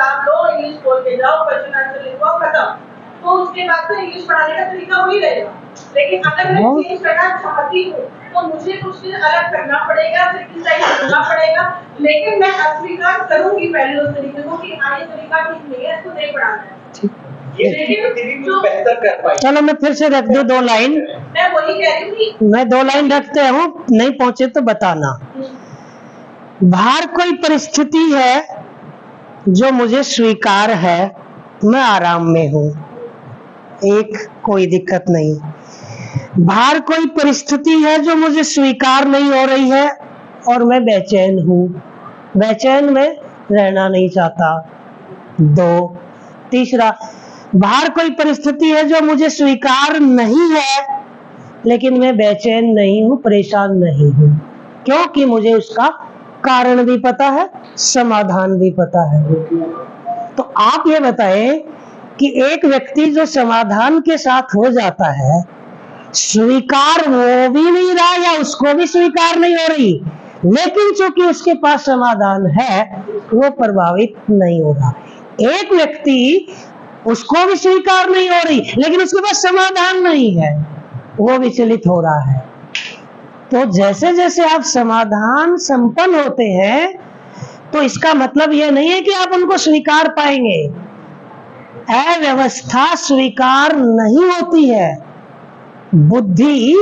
Exam लो, English बोल के जाओ, क्वेश्चन आंसर लिखवाओ, खत्म। तो उसके बाद तो इंग्लिश पढ़ाने का तरीका वही रहेगा। लेकिन अगर मैं चेंज करना चाहती हूँ तो मुझे कुछ दिन अलग करना पड़ेगा, फिर किस टाइम करना पड़ेगा, लेकिन मैं अस्वीकार करूंगी पहले उस तरीके को कि हाँ ये तरीका ठीक नहीं है, इसको नहीं पढ़ाना है। लेकिन जो बेहतर कर पाए। चलो मैं फिर से रख दूं 2 लाइन। मैं वही कह रही हूँ, मैं 2 लाइन रखते हूँ, नहीं पहुंचे तो बताना। बाहर कोई परिस्थिति है जो मुझे स्वीकार है, मैं आराम में हूँ, एक कोई दिक्कत नहीं। बाहर कोई परिस्थिति है जो मुझे स्वीकार नहीं हो रही है और मैं बेचैन हूँ, बेचैन में रहना नहीं चाहता। 2, तीसरा, बाहर कोई परिस्थिति है जो मुझे स्वीकार नहीं है लेकिन मैं बेचैन नहीं हूँ, परेशान नहीं हूँ, क्योंकि मुझे उसका कारण भी पता है, समाधान भी पता है। तो आप ये बताएं कि एक व्यक्ति जो समाधान के साथ हो जाता है, स्वीकार हो भी नहीं रहा या उसको भी स्वीकार नहीं हो रही, लेकिन चूंकि उसके पास समाधान है वो प्रभावित नहीं हो रहा। एक व्यक्ति उसको भी स्वीकार नहीं हो रही लेकिन उसके पास समाधान नहीं है, वो विचलित हो रहा है। तो जैसे जैसे आप समाधान संपन्न होते हैं तो इसका मतलब यह नहीं है कि आप उनको स्वीकार पाएंगे। अव्यवस्था स्वीकार नहीं होती है, बुद्धि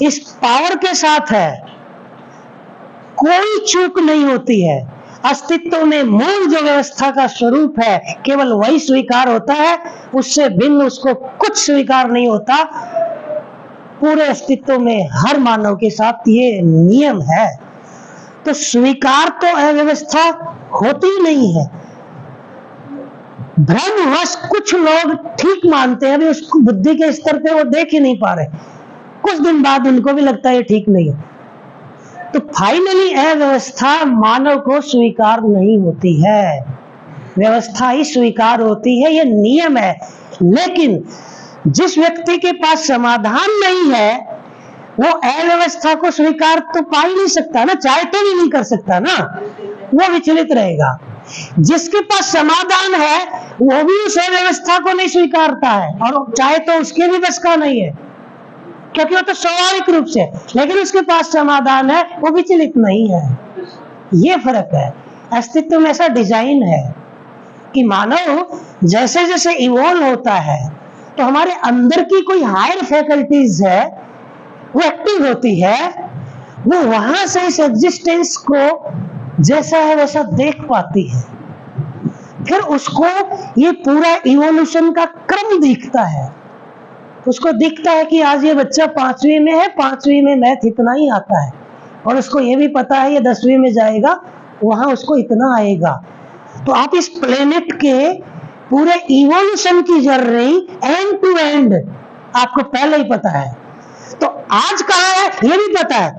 इस पावर के साथ है, कोई चूक नहीं होती है। अस्तित्व में मूल जो व्यवस्था का स्वरूप है केवल वही स्वीकार होता है, उससे भिन्न उसको कुछ स्वीकार नहीं होता। पूरे अस्तित्व में हर मानव के साथ ये नियम है। तो स्वीकार तो अव्यवस्था होती नहीं है। भ्रमवश कुछ लोग ठीक मानते हैं, अभी उसको बुद्धि के स्तर पे वो देख ही नहीं पा रहे, कुछ दिन बाद उनको भी लगता है ये ठीक नहीं है। तो फाइनली अव्यवस्था मानव को स्वीकार नहीं होती है, व्यवस्था ही स्वीकार होती है, ये नियम है। लेकिन जिस व्यक्ति के पास समाधान नहीं है वो अव्यवस्था को स्वीकार तो पा ही नहीं सकता ना, चाहे तो भी नहीं कर सकता ना, वो विचलित रहेगा। जिसके पास समाधान है वो भी उस अव्यवस्था को नहीं स्वीकारता है और चाहे तो उसके भी बस का नहीं है, क्योंकि वो तो स्वाभाविक रूप से, लेकिन उसके पास समाधान है, वो विचलित नहीं है। ये फर्क है। अस्तित्व में ऐसा डिजाइन है कि मानव जैसे जैसे इवॉल्व होता है तो हमारे अंदर की कोई हायर फैकल्टीज है वो एक्टिव होती है, वो वहां से इस एग्जिस्टेंस को जैसा है वैसा देख पाती है। फिर उसको ये पूरा इवोल्यूशन का क्रम दिखता है, उसको दिखता है कि आज ये बच्चा 5वीं में है, 5वीं में मैथ इतना ही आता है, और उसको ये भी पता है ये 10वीं में जाएगा वहां उसको इतना आएगा। तो आप इस प्लेनेट के पूरे इवोल्यूशन की जर्नी एंड टू एंड आपको पहले ही पता है। तो आज कहाँ है ये भी पता है,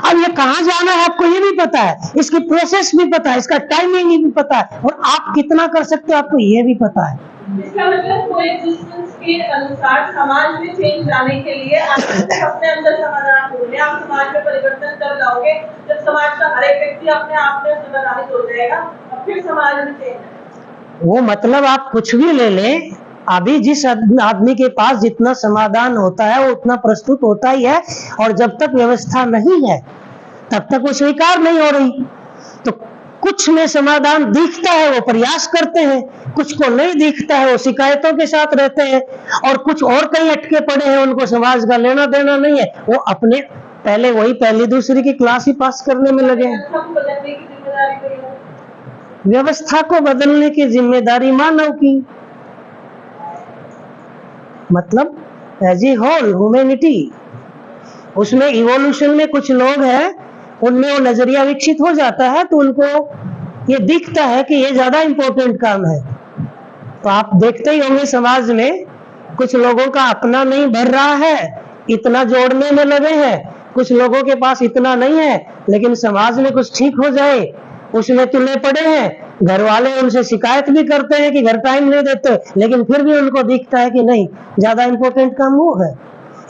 अब ये कहाँ जाना है आपको ये भी पता है, इसकी प्रोसेस भी पता है, इसका टाइमिंग भी पता है, और आप कितना कर सकते हो आपको ये भी पता है। इसका मतलब कोएग्जिस्टेंस के अनुसार समाज में चेंज लाने के लिए आपको अपने अंदर समाधान ढूंढने, आप समाज में परिवर्तन कर लाओगे। जब समाज का हर एक व्यक्ति अपने आप में समाधानित हो जाएगा और फिर समाज में चेंज। वो मतलब आप कुछ भी ले लें, अभी जिस आदमी के पास जितना समाधान होता है वो उतना प्रस्तुत होता ही है, और जब तक व्यवस्था नहीं है तब तक वो स्वीकार नहीं हो रही। तो कुछ में समाधान दिखता है वो प्रयास करते हैं, कुछ को नहीं दिखता है वो शिकायतों के साथ रहते हैं, और कुछ और कहीं अटके पड़े हैं उनको समाज का लेना देना नहीं है, वो अपने पहले वही पहली दूसरी की क्लास ही पास करने में लगे हैं। व्यवस्था को बदलने की जिम्मेदारी मानव की, मतलब एज ए होल ह्यूमैनिटी। उसमें इवोल्यूशन में कुछ लोग हैं उनमें वो नजरिया विकसित हो जाता है तो उनको ये दिखता है कि ये ज्यादा इंपॉर्टेंट काम है। तो आप देखते ही होंगे समाज में कुछ लोगों का अपना नहीं भर रहा है, इतना जोड़ने में लगे हैं, कुछ लोगों के पास इतना नहीं है लेकिन समाज में कुछ ठीक हो जाए उसमें तुले पड़े हैं। घर वाले उनसे शिकायत भी करते हैं कि घर टाइम नहीं देते, लेकिन फिर भी उनको दिखता है कि नहीं ज्यादा इंपॉर्टेंट काम वो है।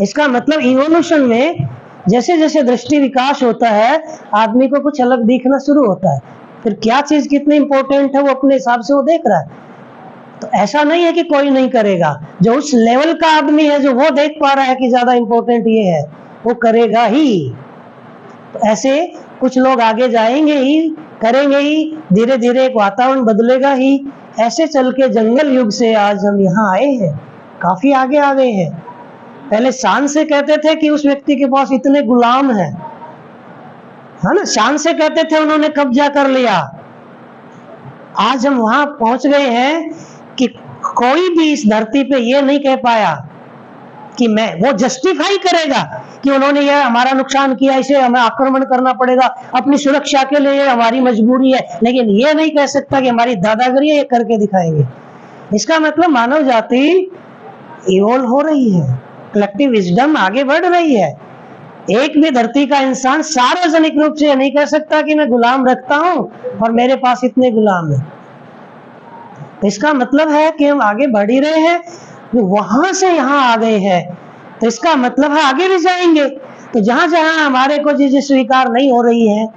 इसका मतलब इवोल्यूशन में जैसे जैसे दृष्टि विकास होता है आदमी को कुछ अलग दिखना शुरू होता है। फिर क्या चीज कितनी इंपॉर्टेंट है वो अपने हिसाब से वो देख रहा है। तो ऐसा नहीं है कि कोई नहीं करेगा, जो उस लेवल का आदमी है जो वो देख पा रहा है कि ज्यादा इंपॉर्टेंट ये है, वो करेगा ही। तो ऐसे कुछ लोग आगे जाएंगे ही, करेंगे ही, धीरे धीरे एक वातावरण बदलेगा ही। ऐसे चल के जंगल युग से आज हम यहाँ आए हैं, काफी आगे आ गए हैं। पहले शान से कहते थे कि उस व्यक्ति के पास इतने गुलाम हैं, है ना, शान से कहते थे उन्होंने कब्जा कर लिया। आज हम वहां पहुंच गए हैं कि कोई भी इस धरती पे ये नहीं कह पाया कि मैं, वो जस्टिफाई करेगा कि उन्होंने ये हमारा नुकसान किया, इसे हमें आक्रमण करना पड़ेगा, अपनी सुरक्षा के लिए हमारी मजबूरी है, लेकिन ये नहीं कह सकता कि हमारी दादागिरी है, ये करके दिखाएंगे। इसका मतलब मानव जाति इवॉल्व हो रही है, कलेक्टिव विजडम आगे बढ़ रही है। एक भी धरती का इंसान सार्वजनिक रूप से नहीं कह सकता कि मैं गुलाम रखता हूं और मेरे पास इतने गुलाम हैं। इसका मतलब है कि हम आगे बढ़ ही रहे हैं, वहां से यहाँ आ गए हैं, तो इसका मतलब है आगे भी जाएंगे। तो जहां जहां हमारे को चीजें स्वीकार नहीं हो रही है,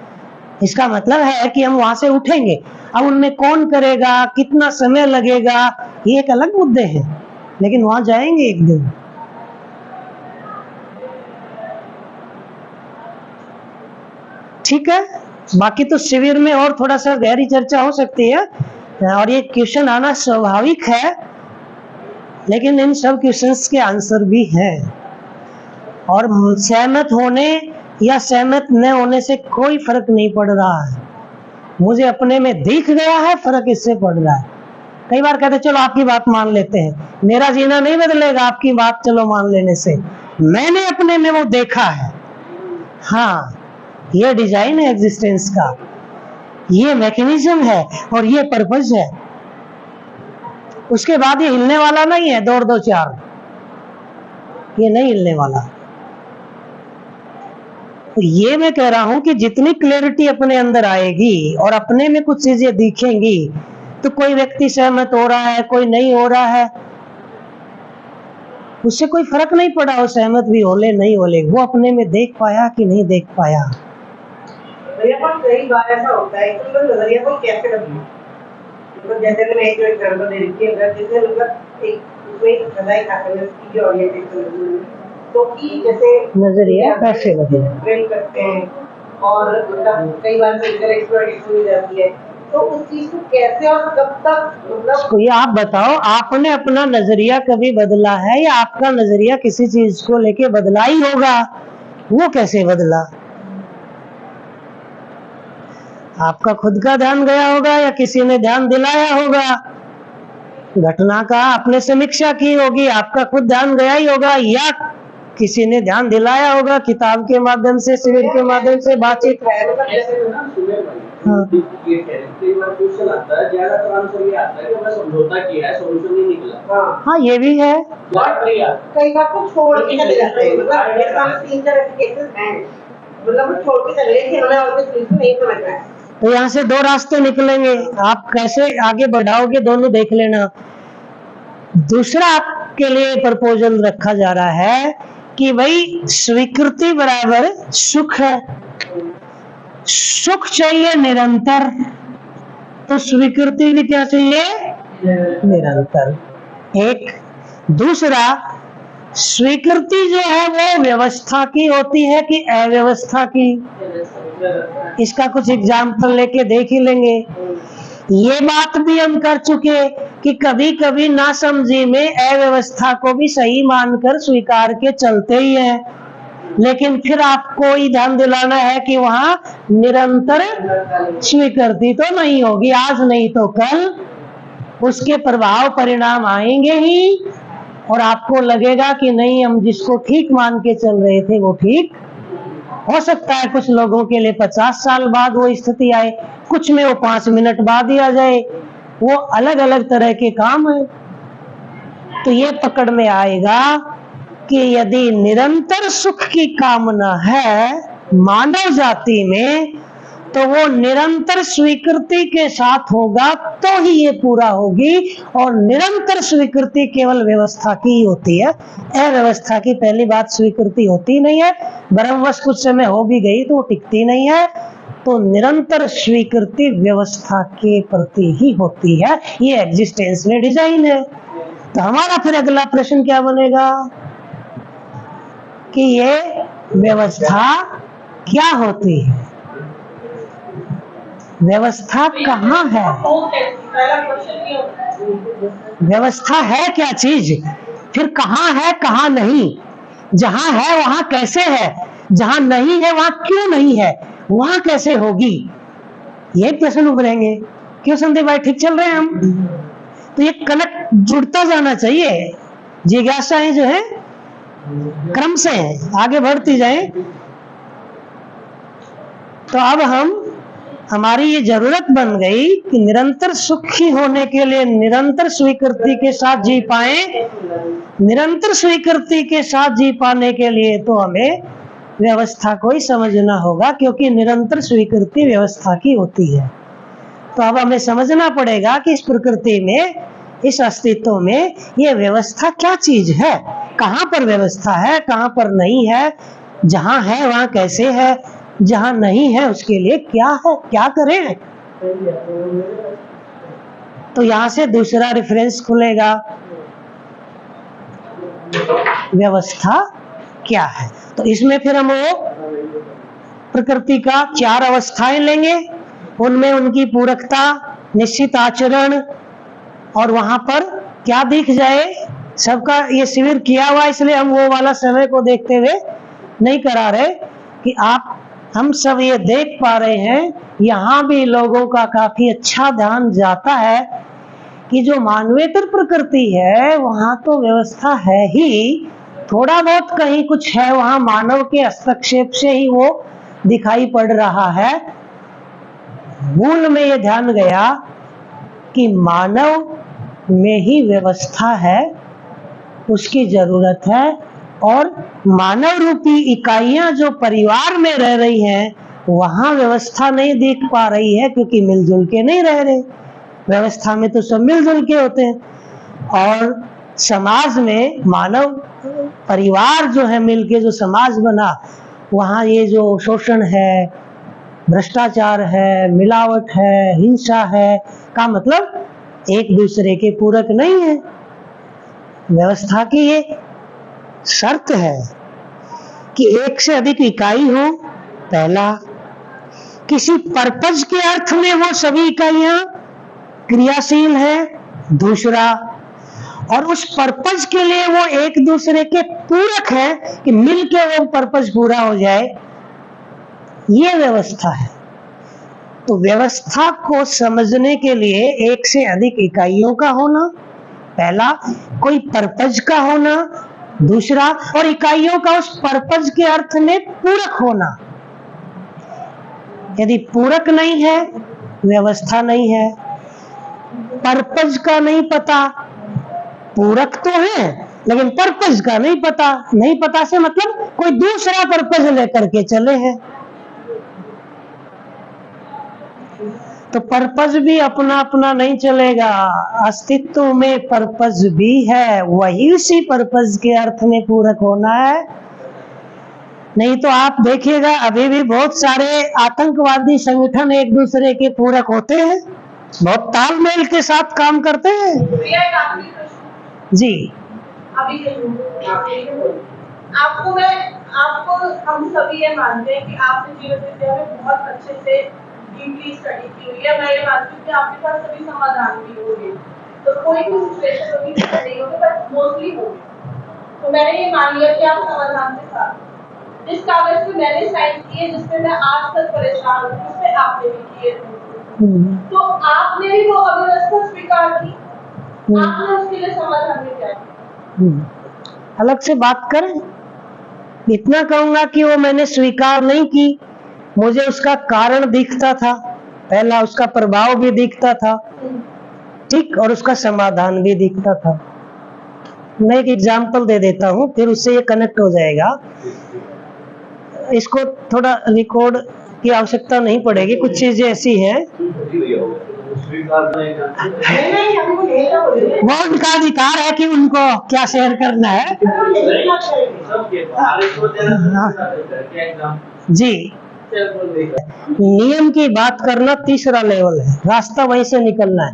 इसका मतलब है कि हम वहां से उठेंगे। अब उनमें कौन करेगा, कितना समय लगेगा, ये एक अलग मुद्दे हैं, लेकिन वहां जाएंगे एक दिन। ठीक है, बाकी तो शिविर में और थोड़ा सा गहरी चर्चा हो सकती है, और ये क्वेश्चन आना स्वाभाविक है, लेकिन इन सब क्वेश्चंस के आंसर भी हैं। और सहमत होने या सहमत न होने से कोई फर्क नहीं पड़ रहा है। मुझे अपने में दिख गया है, फर्क इससे पड़ रहा है। कई बार कहते चलो आपकी बात मान लेते हैं, मेरा जीना नहीं बदलेगा आपकी बात चलो मान लेने से। मैंने अपने में वो देखा है। हाँ, ये डिजाइन है एग्जिस्टेंस का, ये मैकेनिज्म है और ये पर्पस है। उसके बाद ये हिलने वाला नहीं है, 2 2 4, ये नहीं हिलने वाला। तो ये मैं कह रहा हूं कि जितनी क्लैरिटी अपने अंदर आएगी और अपने में कुछ चीजें दिखेंगी, तो कोई व्यक्ति सहमत हो रहा है, कोई नहीं हो रहा है, उससे कोई फर्क नहीं पड़ा, वो सहमत भी हो ले नहीं हो ले, वो अपने में देख पाया कि नहीं देख पाया। कई बार ऐसा होता है कि नजरिया को कैसे बदलूं, मतलब जैसे मैंने एक एग्जांपल दे रही है, जैसे मतलब एक उसमें सदाई खाकर की ओरिएंटेशन, तो कि जैसे नजरिया कैसे बदले ट्रेन करते हैं और मतलब कई बार फिजिकल एक्सप्लॉइटेशन हो जाती है, तो उस चीज को कैसे और कब तक, मतलब ये आप बताओ, आपने अपना नजरिया कभी बदला है या आपका नजरिया किसी चीज को लेके बदला ही होगा? वो कैसे बदला? आपका खुद का ध्यान गया होगा या किसी ने ध्यान दिलाया होगा? घटना का आपने समीक्षा की होगी, आपका खुद ध्यान गया ही होगा, या किसी ने ध्यान दिलाया होगा, किताब के माध्यम से, शिविर के माध्यम से, बातचीत। हाँ, हाँ ये भी है। कई बार तो छोड़ के चले जाते हैं, मतलब 3-4 केसेस हैं, मतलब छोड़ के चले गए कि हमें और कुछ नहीं समझ रहा है। तो यहाँ से 2 रास्ते निकलेंगे, आप कैसे आगे बढ़ाओगे दोनों देख लेना। दूसरा आपके लिए प्रपोजल रखा जा रहा है कि भाई स्वीकृति बराबर सुख है, सुख चाहिए निरंतर, तो स्वीकृति भी क्या चाहिए? निरंतर। एक दूसरा, स्वीकृति जो है वो व्यवस्था की होती है कि अव्यवस्था की? इसका कुछ एग्जाम्पल लेके देख ही लेंगे। ये बात भी हम कर चुके कि कभी कभी नासमझी में अव्यवस्था को भी सही मानकर स्वीकार के चलते ही है, लेकिन फिर आपको ही ध्यान दिलाना है कि वहां निरंतर स्वीकृति तो नहीं होगी, आज नहीं तो कल उसके प्रभाव परिणाम आएंगे ही, और आपको लगेगा कि नहीं, हम जिसको ठीक मान के चल रहे थे वो ठीक हो सकता है। कुछ लोगों के लिए 50 साल बाद वो स्थिति आए, कुछ में वो 5 मिनट बाद ही आ जाए, वो अलग अलग तरह के काम है। तो ये पकड़ में आएगा कि यदि निरंतर सुख की कामना है मानव जाति में, तो वो निरंतर स्वीकृति के साथ होगा तो ही ये पूरा होगी। और निरंतर स्वीकृति केवल व्यवस्था की ही होती है, अव्यवस्था की पहली बात स्वीकृति होती नहीं है। ब्रह्मवश कुछ समय हो भी गई तो वो टिकती नहीं है, तो निरंतर स्वीकृति व्यवस्था के प्रति ही होती है। ये एग्जिस्टेंशियल डिजाइन है। तो हमारा फिर अगला प्रश्न क्या बनेगा कि ये व्यवस्था क्या होती है, व्यवस्था कहाँ है, व्यवस्था है क्या चीज, फिर कहाँ है कहाँ नहीं, जहां है वहां कैसे है, जहां नहीं है वहां क्यों नहीं है, वहां कैसे होगी, ये प्रश्न उभरेंगे। क्यों संदीप भाई, ठीक चल रहे हैं हम? तो ये कनेक्ट जुड़ता जाना चाहिए, जिज्ञासाएं जो है क्रम से आगे बढ़ती जाए। तो अब हमारी ये जरूरत बन गई कि निरंतर सुखी होने के लिए निरंतर स्वीकृति के साथ जी पाए। निरंतर स्वीकृति के साथ जी पाने के लिए तो हमें व्यवस्था को ही समझना होगा, क्योंकि निरंतर स्वीकृति व्यवस्था की होती है। तो अब हमें समझना पड़ेगा कि इस प्रकृति में, इस अस्तित्व में ये व्यवस्था क्या चीज है, कहाँ पर व्यवस्था है, कहाँ पर नहीं है, जहां है वहां कैसे है, जहां नहीं है उसके लिए क्या है, क्या करें। तो यहां से दूसरा रेफरेंस खुलेगा, व्यवस्था क्या है। तो इसमें फिर हम वो प्रकृति का 4 अवस्थाएं लेंगे, उनमें उनकी पूरकता, निश्चित आचरण, और वहां पर क्या दिख जाए। सबका ये शिविर किया हुआ, इसलिए हम वो वाला समय को देखते हुए नहीं करा रहे कि हम सब ये देख पा रहे हैं, यहाँ भी लोगों का काफी अच्छा ध्यान जाता है कि जो मानवेतर प्रकृति है वहां तो व्यवस्था है ही, थोड़ा बहुत कहीं कुछ है, वहां मानव के हस्तक्षेप से ही वो दिखाई पड़ रहा है। मूल में ये ध्यान गया कि मानव में ही व्यवस्था है, उसकी जरूरत है, और मानव रूपी इकाइयां जो परिवार में रह रही हैं वहां व्यवस्था नहीं दिख पा रही है, क्योंकि मिलजुल के नहीं रह रहे। व्यवस्था में तो सब मिलजुल के होते हैं, और समाज में मानव परिवार जो है मिलके जो समाज बना, वहां ये जो शोषण है, भ्रष्टाचार है, मिलावट है, हिंसा है, का मतलब एक दूसरे के पूरक नहीं है। व्यवस्था की ये शर्त है कि एक से अधिक इकाई हो, पहला। किसी पर्पज के अर्थ में वो सभी इकाइयां क्रियाशील है, दूसरा। और उस पर्पज के लिए वो एक दूसरे के पूरक है कि मिलके वो पर्पज पूरा हो जाए, ये व्यवस्था है। तो व्यवस्था को समझने के लिए एक से अधिक इकाइयों का होना, पहला, कोई पर्पज का होना, दूसरा, और इकाइयों का उस पर्पज के अर्थ में पूरक होना। यदि पूरक नहीं है, व्यवस्था नहीं है। पर्पज का नहीं पता, पूरक तो है लेकिन पर्पज का नहीं पता। नहीं पता से मतलब कोई दूसरा पर्पज लेकर के चले हैं, तो पर्पज भी अपना अपना नहीं चलेगा। अस्तित्व में पर्पज भी है, वही उसी पर्पज के अर्थ में पूरक होना है। नहीं तो आप देखिएगा अभी भी बहुत सारे आतंकवादी संगठन एक दूसरे के पूरक होते हैं, बहुत तालमेल के साथ काम करते हैं। जी, अभी आपको हम सभी ये मानते हैं कि आपने जीवन विद्या में बहुत अच्छे से डीपली स्टडी की हुई है। मैं ये मानती हूँ कि आपके पास सभी समाधान भी होंगे, तो कोई भी सिचुएशन होगी नहीं होगी, बट मोस्टली होगी। तो मैंने ये मान लिया कि आप समाधान के साथ, जिस कागज पे मैंने साइन किए, जिसपे मैं आज तक परेशान हूँ, उसपे आपने भी किए थे, तो आपने भी वो अव्यवस्था स्वीकार की, आपने उसके लिए समाधान में क्या किया? अलग से बात करें, इतना कहूंगा कि वो मैंने स्वीकार नहीं की, मुझे उसका कारण दिखता था, पहला उसका प्रभाव भी दिखता था, ठीक, और उसका समाधान भी दिखता था। मैं एक एग्जाम्पल दे देता हूँ, फिर उससे ये कनेक्ट हो जाएगा। इसको थोड़ा रिकॉर्ड की आवश्यकता नहीं पड़ेगी, कुछ चीजें ऐसी हैं, वो उनका अधिकार है कि उनको क्या शेयर करना है। जी, नियम की बात करना तीसरा लेवल है, रास्ता वहीं से निकलना है।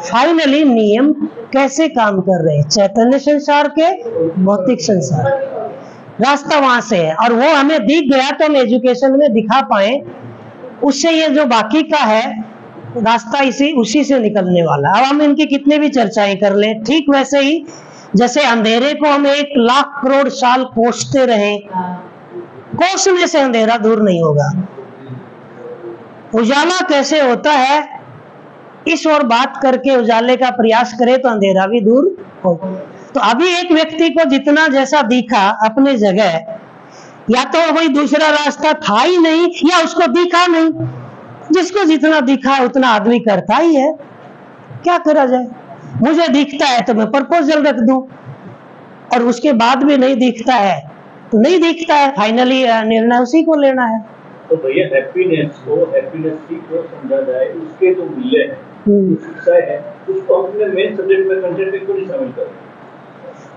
फाइनली नियम कैसे काम कर रहे हैं, चैतन्य संसार के भौतिक संसार, रास्ता वहां से है। और वो हमें दिख गया तो हम एजुकेशन में दिखा पाए, उससे ये जो बाकी का है रास्ता उसी से निकलने वाला। अब हम इनकी कितने भी चर्चाएं कर लें, ठीक वैसे ही जैसे अंधेरे को हम 1,00,000 करोड़ साल कोसते रहे, कोसने से अंधेरा दूर नहीं होगा। उजाला कैसे होता है, इस और बात करके उजाले का प्रयास करे तो अंधेरा भी दूर हो। तो अभी एक व्यक्ति को जितना जैसा दिखा अपने जगह, या तो कोई दूसरा रास्ता था ही नहीं या उसको दिखा नहीं। जिसको जितना दिखा उतना आदमी करता ही है, क्या करा जाए। मुझे दिखता है तो मैं प्रपोजल रख दूं, और उसके बाद भी नहीं दिखता है तो नहीं दिखता है, फाइनली निर्णय उसी को लेना है। तो भैया हैप्पीनेस को समझा जाए, उसके जो मूल्य है, शिक्षा है, उसको अपने मेन सब्जेक्ट में कंटेंट में क्यों नहीं शामिल करें?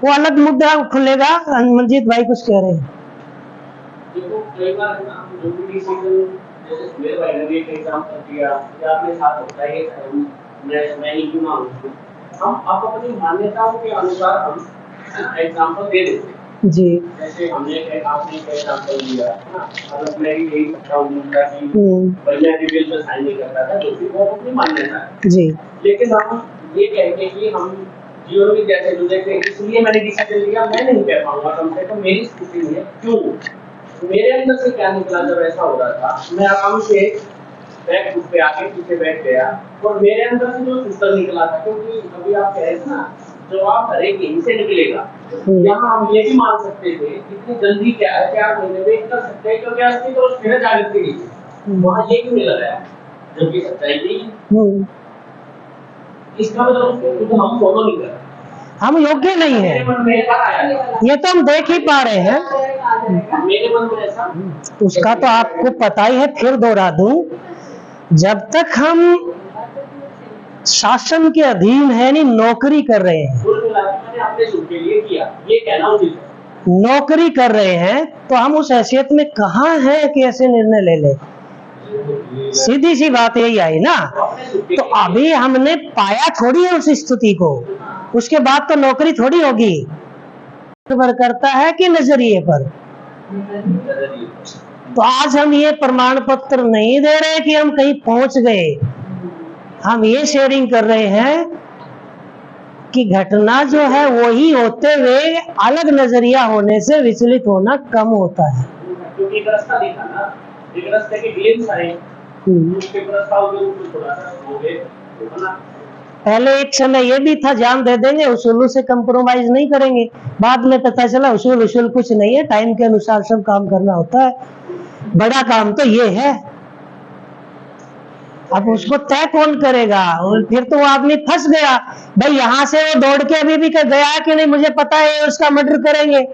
वो अलग मुद्दा खुलेगा। मंजीत भाई कुछ कह रहे हैं। देखो कई बार है ना, जो भी डिसीजन जैसे मेरे भाई ने भी एक एग्जांपल दिया या अपने साथ होता है, मैं ही क्यों ना हूं, हम आप अपनी मान्यताओं के अनुसार हम एग्जांपल दे देते हैं जी। जैसे हमने आपने एक एग्जांपल दिया है ना, मतलब मैं भी यही सकता हूँ कि भैया की बिल में साइन नहीं करता था, जो कि वो अपनी मान्यता है जी। लेकिन हम ये कहेंगे कि हम जीवन में जैसे जुड़े थे इसलिए मैंने डिसीजन लिया, मैं नहीं कह पाऊंगा कम से कम मेरी स्थिति में क्यों, मेरे अंदर से क्या निकला जब ऐसा हो रहा था। मैं आराम से बैक पे आके पीछे बैठ गया और मेरे अंदर से जो उत्तर निकला था, क्योंकि अभी आप कह रहे थे ना जवाब हर एक यहीं से निकलेगा, यहाँ हम ये भी मान सकते थे इतनी जल्दी क्या है 4 महीने में कर सकते हैं, क्योंकि असली तो उसमें जागृति नहीं थी, वहाँ ये क्यों नहीं लगाया, जबकि सच्चाई नहीं। इसका मतलब हम फॉलो नहीं कर रहे, हम योग्य नहीं है, ये तो हम देख ही पा रहे हैं। मेरे मन में ऐसा, उसका तो आपको पता ही है, फिर दोहरा दूं, जब तक हम शासन के अधीन है नहीं, नौकरी कर रहे हैं, मैंने अपने सुख के लिए किया, ये कहना उचित है, नौकरी कर रहे हैं, तो हम उस हैसियत में कहाँ हैं कि ऐसे निर्णय ले ले। सीधी सी बात यही आई ना। तो अभी हमने पाया थोड़ी है उस स्थिति को, उसके बाद तो नौकरी थोड़ी होगी, निर्भर करता है कि नजरिए पर। तो आज हम ये प्रमाण पत्र नहीं दे रहे कि हम कहीं पहुंच गए, हम ये शेयरिंग कर रहे हैं कि घटना जो है वही होते हुए अलग नजरिया होने से विचलित होना कम होता है। क्योंकि एक रास्ता देखा ना, एक रास्ते के ग्लिम्स आए, उसके रास्ता थोड़ा सा हो गए ना। पहले एक समय ये भी था जान दे देंगे, उसूलों से कंप्रोमाइज नहीं करेंगे, बाद में पता चला उसूल कुछ नहीं है, टाइम के अनुसार सब काम करना होता है, बड़ा काम तो ये है। अब उसको तय कौन करेगा, और फिर तो वो आदमी फंस गया। भाई यहाँ से वो दौड़ के अभी भी गया कि नहीं मुझे पता है उसका मर्डर करेंगे,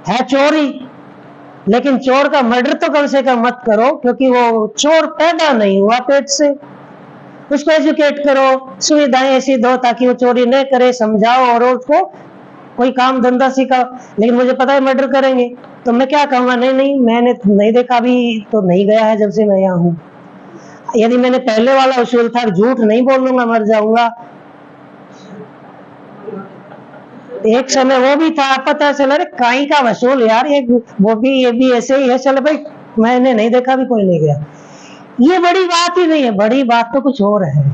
है चोरी, लेकिन चोर का मर्डर तो कम से कम मत करो, क्योंकि वो चोर पैदा नहीं हुआ पेट से। उसको एजुकेट करो, सुविधाएं ऐसी दो ताकि वो चोरी न करे, समझाओ और उसको कोई काम धंधा सिखाओ। लेकिन मुझे पता है मर्डर करेंगे, तो मैं क्या कहूँगा, नहीं मैंने नहीं देखा, अभी तो नहीं गया है जब से मैं यहाँ हूँ। यदि मैंने पहले वाला उसूल था झूठ नहीं बोलूंगा मर जाऊंगा, एक समय वो भी था, पता चला अरे काई का वसूल यार, वो भी ये भी ऐसे ही है, चलो भाई मैंने नहीं देखा भी कोई नहीं गया। ये बड़ी बात ही नहीं है, बड़ी बात तो कुछ और है।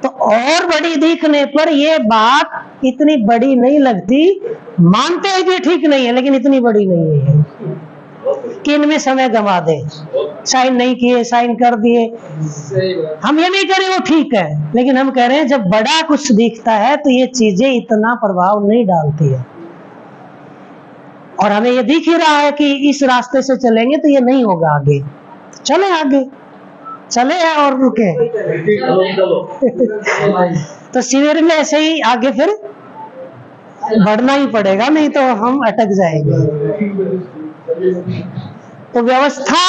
तो और बड़ी दिखने पर ये बात इतनी बड़ी नहीं लगती, मानते हैं कि ठीक नहीं है लेकिन इतनी बड़ी नहीं है कि इनमें समय गंवा दे। साइन नहीं किए, साइन कर दिए, हम ये नहीं कह रहे वो ठीक है, लेकिन हम कह रहे हैं जब बड़ा कुछ दिखता है तो ये चीजें इतना प्रभाव नहीं डालती है। और हमें ये दिख ही रहा है कि इस रास्ते से चलेंगे तो ये नहीं होगा आगे, तो चले आगे, चले और रुके तो शिविर में ऐसे ही आगे फिर बढ़ना ही पड़ेगा, नहीं तो हम अटक जाएंगे। तो व्यवस्था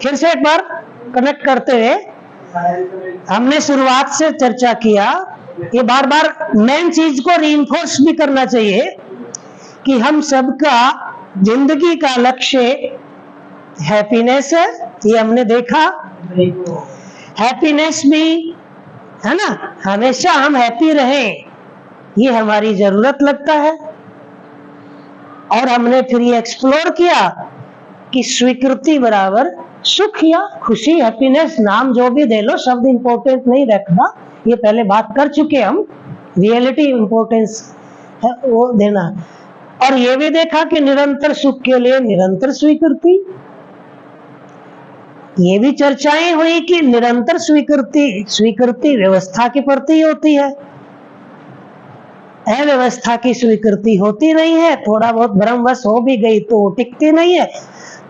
फिर से एक बार कनेक्ट करते हुए हमने शुरुआत से चर्चा किया, ये बार बार मेन चीज को रीइंफोर्स भी करना चाहिए कि हम सबका जिंदगी का लक्ष्य हैप्पीनेस है, ये हमने देखा। हैप्पीनेस भी है ना, हमेशा हम हैप्पी रहें, ये हमारी जरूरत लगता है। और हमने फिर ये एक्सप्लोर किया कि स्वीकृति बराबर सुख या खुशी, हैप्पीनेस, नाम जो भी दे लो, शब्द इंपॉर्टेंट नहीं रखना, ये पहले बात कर चुके हम। रियलिटी इंपॉर्टेंस है वो देना। और ये भी देखा कि निरंतर सुख के लिए निरंतर स्वीकृति, ये भी चर्चाएं हुई कि निरंतर स्वीकृति व्यवस्था के प्रति होती है, अव्यवस्था की स्वीकृति होती नहीं है। थोड़ा बहुत भ्रमवश हो भी गई तो वो टिकती नहीं है।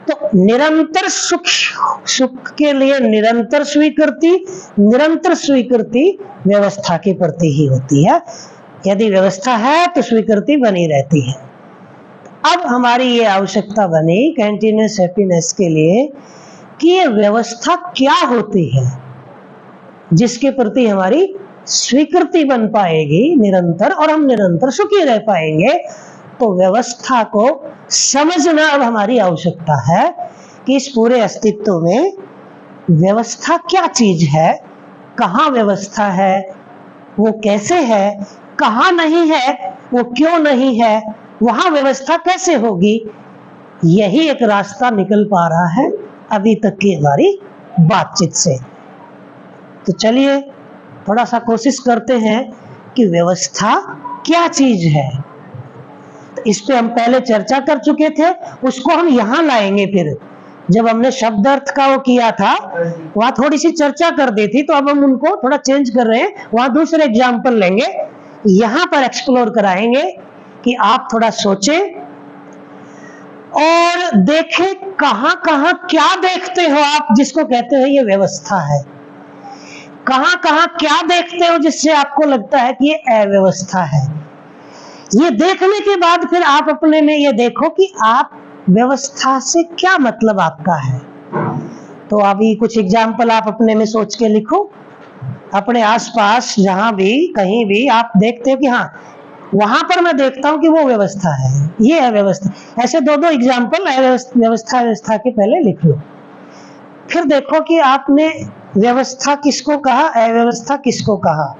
तो निरंतर सुख के लिए निरंतर स्वीकृति व्यवस्था के प्रति ही होती है। यदि व्यवस्था है तो स्वीकृति बनी रहती है। अब हमारी ये आवश्यकता बनी कंटिन्यूअस हैप्पीनेस के लिए कि ये व्यवस्था क्या होती है जिसके प्रति हमारी स्वीकृति बन पाएगी निरंतर, और हम निरंतर सुखी रह पाएंगे। तो व्यवस्था को समझना अब हमारी आवश्यकता है कि इस पूरे अस्तित्व में व्यवस्था क्या चीज है, कहाँ व्यवस्था है, वो कैसे है, कहाँ नहीं है, वो क्यों नहीं है, वहां व्यवस्था कैसे होगी। यही एक रास्ता निकल पा रहा है अभी तक की हमारी बातचीत से। तो चलिए थोड़ा सा कोशिश करते हैं कि व्यवस्था क्या चीज है। तो इस पे हम पहले चर्चा कर चुके थे, उसको हम यहाँ लाएंगे। फिर जब हमने शब्द अर्थ का वो किया था वहां थोड़ी सी चर्चा कर दी थी, तो अब हम उनको थोड़ा चेंज कर रहे हैं, वहां दूसरे एग्जाम्पल लेंगे, यहाँ पर एक्सप्लोर कराएंगे कि आप थोड़ा सोचें और देखें कहाँ कहाँ क्या देखते हो आप जिसको कहते हैं ये व्यवस्था है, कहाँ कहाँ क्या देखते हो जिससे आपको लगता है कि ये अव्यवस्था है। ये देखने के बाद फिर आप अपने में ये देखो कि आप व्यवस्था से क्या मतलब आपका है। तो अभी कुछ एग्जाम्पल आप अपने में सोच के लिखो, अपने आसपास जहां भी कहीं भी आप देखते हो कि हाँ वहां पर मैं देखता हूं कि वो व्यवस्था है, ये है व्यवस्था। ऐसे दो दो एग्जाम्पल व्यवस्था के पहले लिख लो, फिर देखो कि आपने व्यवस्था किसको कहा, अव्यवस्था किसको कहा।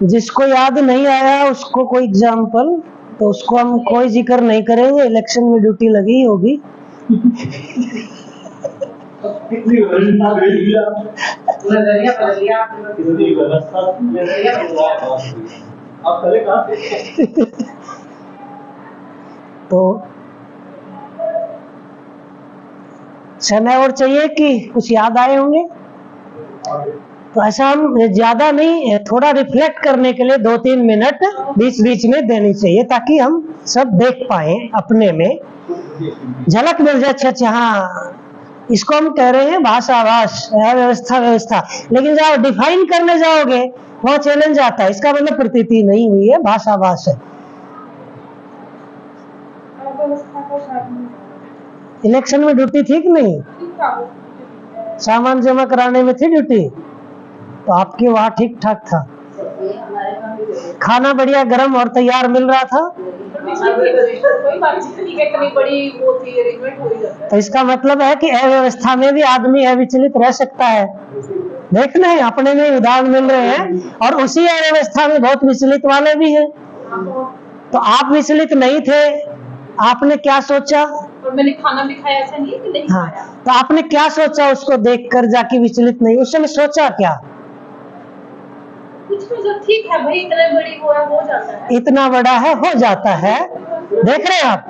जिसको याद नहीं आया उसको कोई एग्जाम्पल, तो उसको हम कोई जिक्र नहीं करेंगे, इलेक्शन में ड्यूटी लगी होगी। तो समय और चाहिए कि कुछ याद आए होंगे, तो ऐसा हम ज्यादा नहीं, थोड़ा रिफ्लेक्ट करने के लिए 2-3 मिनट बीच बीच में देनी चाहिए, ताकि हम सब देख पाए, अपने में झलक मिल जाए। अच्छा हाँ, इसको हम कह रहे हैं भाषाभास, व्यवस्था व्यवस्था। लेकिन जब आप डिफाइन करने जाओगे वहां चैलेंज आता है, इसका मतलब प्रतीति नहीं हुई है, भाषाभास है। इलेक्शन में ड्यूटी थी कि नहीं? सामान जमा कराने में थी ड्यूटी, तो आपके वहाँ ठीक ठाक था, खाना बढ़िया गरम और तैयार मिल रहा था। तो इसका मतलब है कि अव्यवस्था में भी आदमी अविचलित रह सकता है। देखना है, अपने में उदाहरण मिल रहे हैं, और उसी अव्यवस्था में बहुत विचलित वाले भी हैं। तो आप विचलित नहीं थे, आपने क्या सोचा? और मैंने खाना भी खाया, ऐसा नहीं है कि नहीं हाँ, खाया। तो आपने क्या सोचा उसको देखकर जाके विचलित नहीं? उस समय सोचा क्या? कुछ भी, जो ठीक है भाई, इतना बड़ी वो है, हो जाता है, इतना बड़ा है, हो जाता है। देख रहे हैं आप,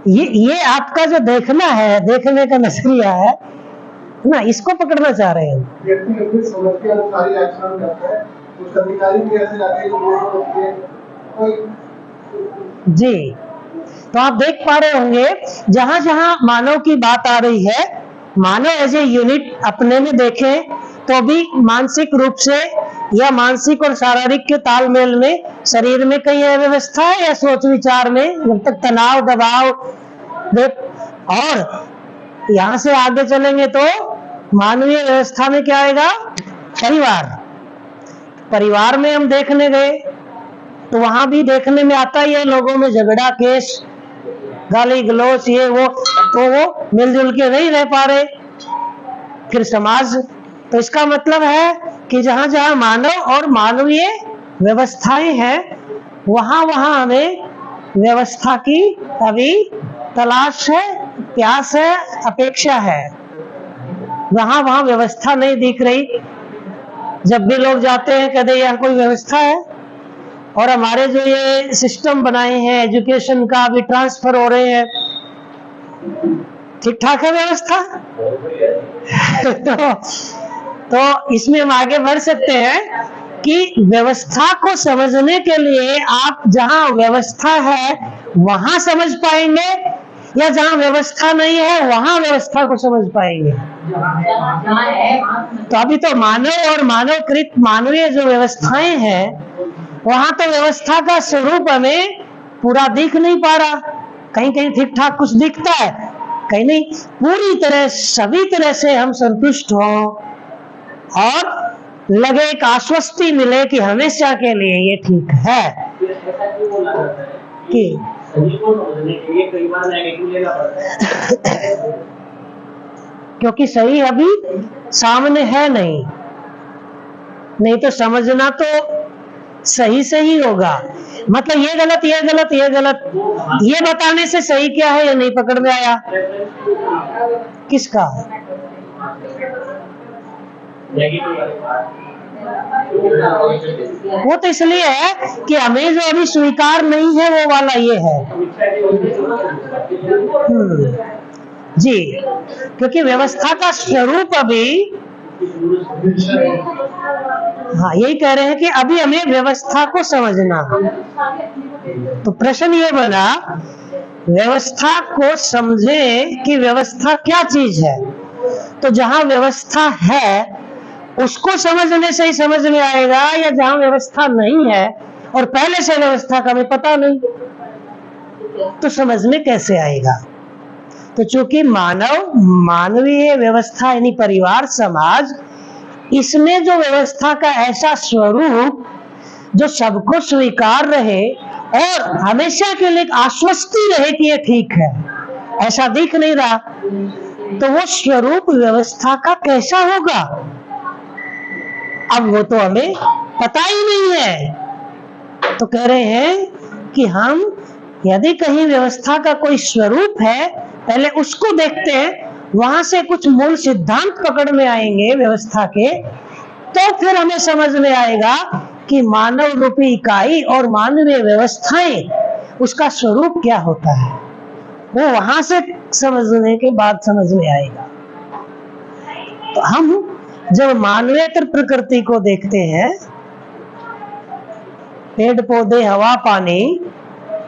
ये आपका जो देखना है, देखने का नजरिया है ना, इसको पकड़ना चाह रहे हैं। व्यक्ति समझ के अनुसार आचरण करता है, उस अधिकारी भी ऐसे जाके जी। तो आप देख पा रहे होंगे, जहां जहां मानव की बात आ रही है, मानव एज ए यूनिट अपने में देखें तो भी मानसिक रूप से या मानसिक और शारीरिक के तालमेल में शरीर में कहीं अव्यवस्था है, या सोच विचार में, जब तक तनाव दबाव देख। और यहाँ से आगे चलेंगे तो मानवीय व्यवस्था में क्या आएगा? परिवार। परिवार में हम देखने गए तो वहां भी देखने में आता ही है, लोगों में झगड़ा, केस, गाली गलौज, ये वो, तो वो मिलजुल के नहीं रह पा रहे। फिर समाज, तो इसका मतलब है कि जहां जहां मानव और मानवीय व्यवस्थाएं हैं, वहां वहां हमें व्यवस्था की अभी तलाश है, प्यास है, अपेक्षा है। वहां वहां व्यवस्था नहीं दिख रही। जब भी लोग जाते हैं कहते यहाँ कोई व्यवस्था है, और हमारे जो ये सिस्टम बनाए हैं एजुकेशन का, अभी ट्रांसफर हो रहे हैं, ठीक ठाक है व्यवस्था। तो इसमें हम आगे बढ़ सकते हैं कि व्यवस्था को समझने के लिए आप जहां व्यवस्था है वहां समझ पाएंगे, या जहां व्यवस्था नहीं है वहां व्यवस्था को समझ पाएंगे। तो अभी तो मानव और मानवकृत मानवीय जो व्यवस्थाएं हैं, वहां तो व्यवस्था का स्वरूप हमें पूरा दिख नहीं पा रहा। कहीं कहीं ठीक ठाक कुछ दिखता है, कहीं नहीं। पूरी तरह, सभी तरह से हम संतुष्ट हों और लगे, एक आश्वस्ति मिले कि हमेशा के लिए ये ठीक है। कि सही को समझने के लिए कई बार नेगेटिव लेना पड़ता है, क्योंकि सही अभी सामने है नहीं, नहीं तो समझना तो सही से ही होगा। मतलब ये गलत, ये गलत, ये गलत, ये बताने से सही क्या है ये नहीं पकड़ में आया। किसका? वो तो इसलिए है कि हमें जो अभी स्वीकार नहीं है वो वाला ये है। जी, क्योंकि व्यवस्था का स्वरूप अभी, हाँ यही कह रहे हैं कि अभी हमें व्यवस्था को समझना। तो प्रश्न ये बना, व्यवस्था को समझे कि व्यवस्था क्या चीज है। तो जहां व्यवस्था है उसको समझने से ही समझ में आएगा, या जहां व्यवस्था नहीं है और पहले से व्यवस्था का हमें पता नहीं, तो समझ में कैसे आएगा। तो चूंकि मानव, मानवीय व्यवस्था यानी परिवार, समाज, इसमें जो व्यवस्था का ऐसा स्वरूप जो सबको स्वीकार रहे और हमेशा के लिए आश्वस्ति रहे कि ये ठीक है, ऐसा दिख नहीं रहा, तो वो स्वरूप व्यवस्था का कैसा होगा, अब वो तो हमें पता ही नहीं है। तो कह रहे हैं कि हम यदि कहीं व्यवस्था का कोई स्वरूप है, पहले उसको देखते हैं, वहां से कुछ मूल सिद्धांत पकड़ में आएंगे व्यवस्था के, तो फिर हमें समझ में आएगा कि मानव रूपी इकाई और मानवीय व्यवस्थाएं, उसका स्वरूप क्या होता है। वो वहां से समझने के बाद समझ में आएगा। तो हम जब मानवेतर प्रकृति को देखते हैं, पेड़ पौधे हवा पानी,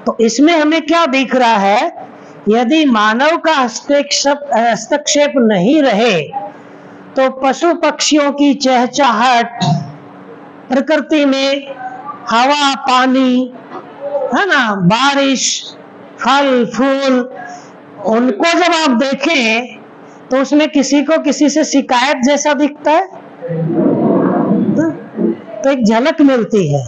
तो इसमें हमें क्या दिख रहा है? यदि मानव का हस्तक्षेप नहीं रहे तो पशु पक्षियों की चहचहाट, प्रकृति में हवा पानी, है ना, बारिश, फल फूल, उनको जब आप देखें तो उसमें किसी को किसी से शिकायत जैसा दिखता है? तो एक झलक मिलती है।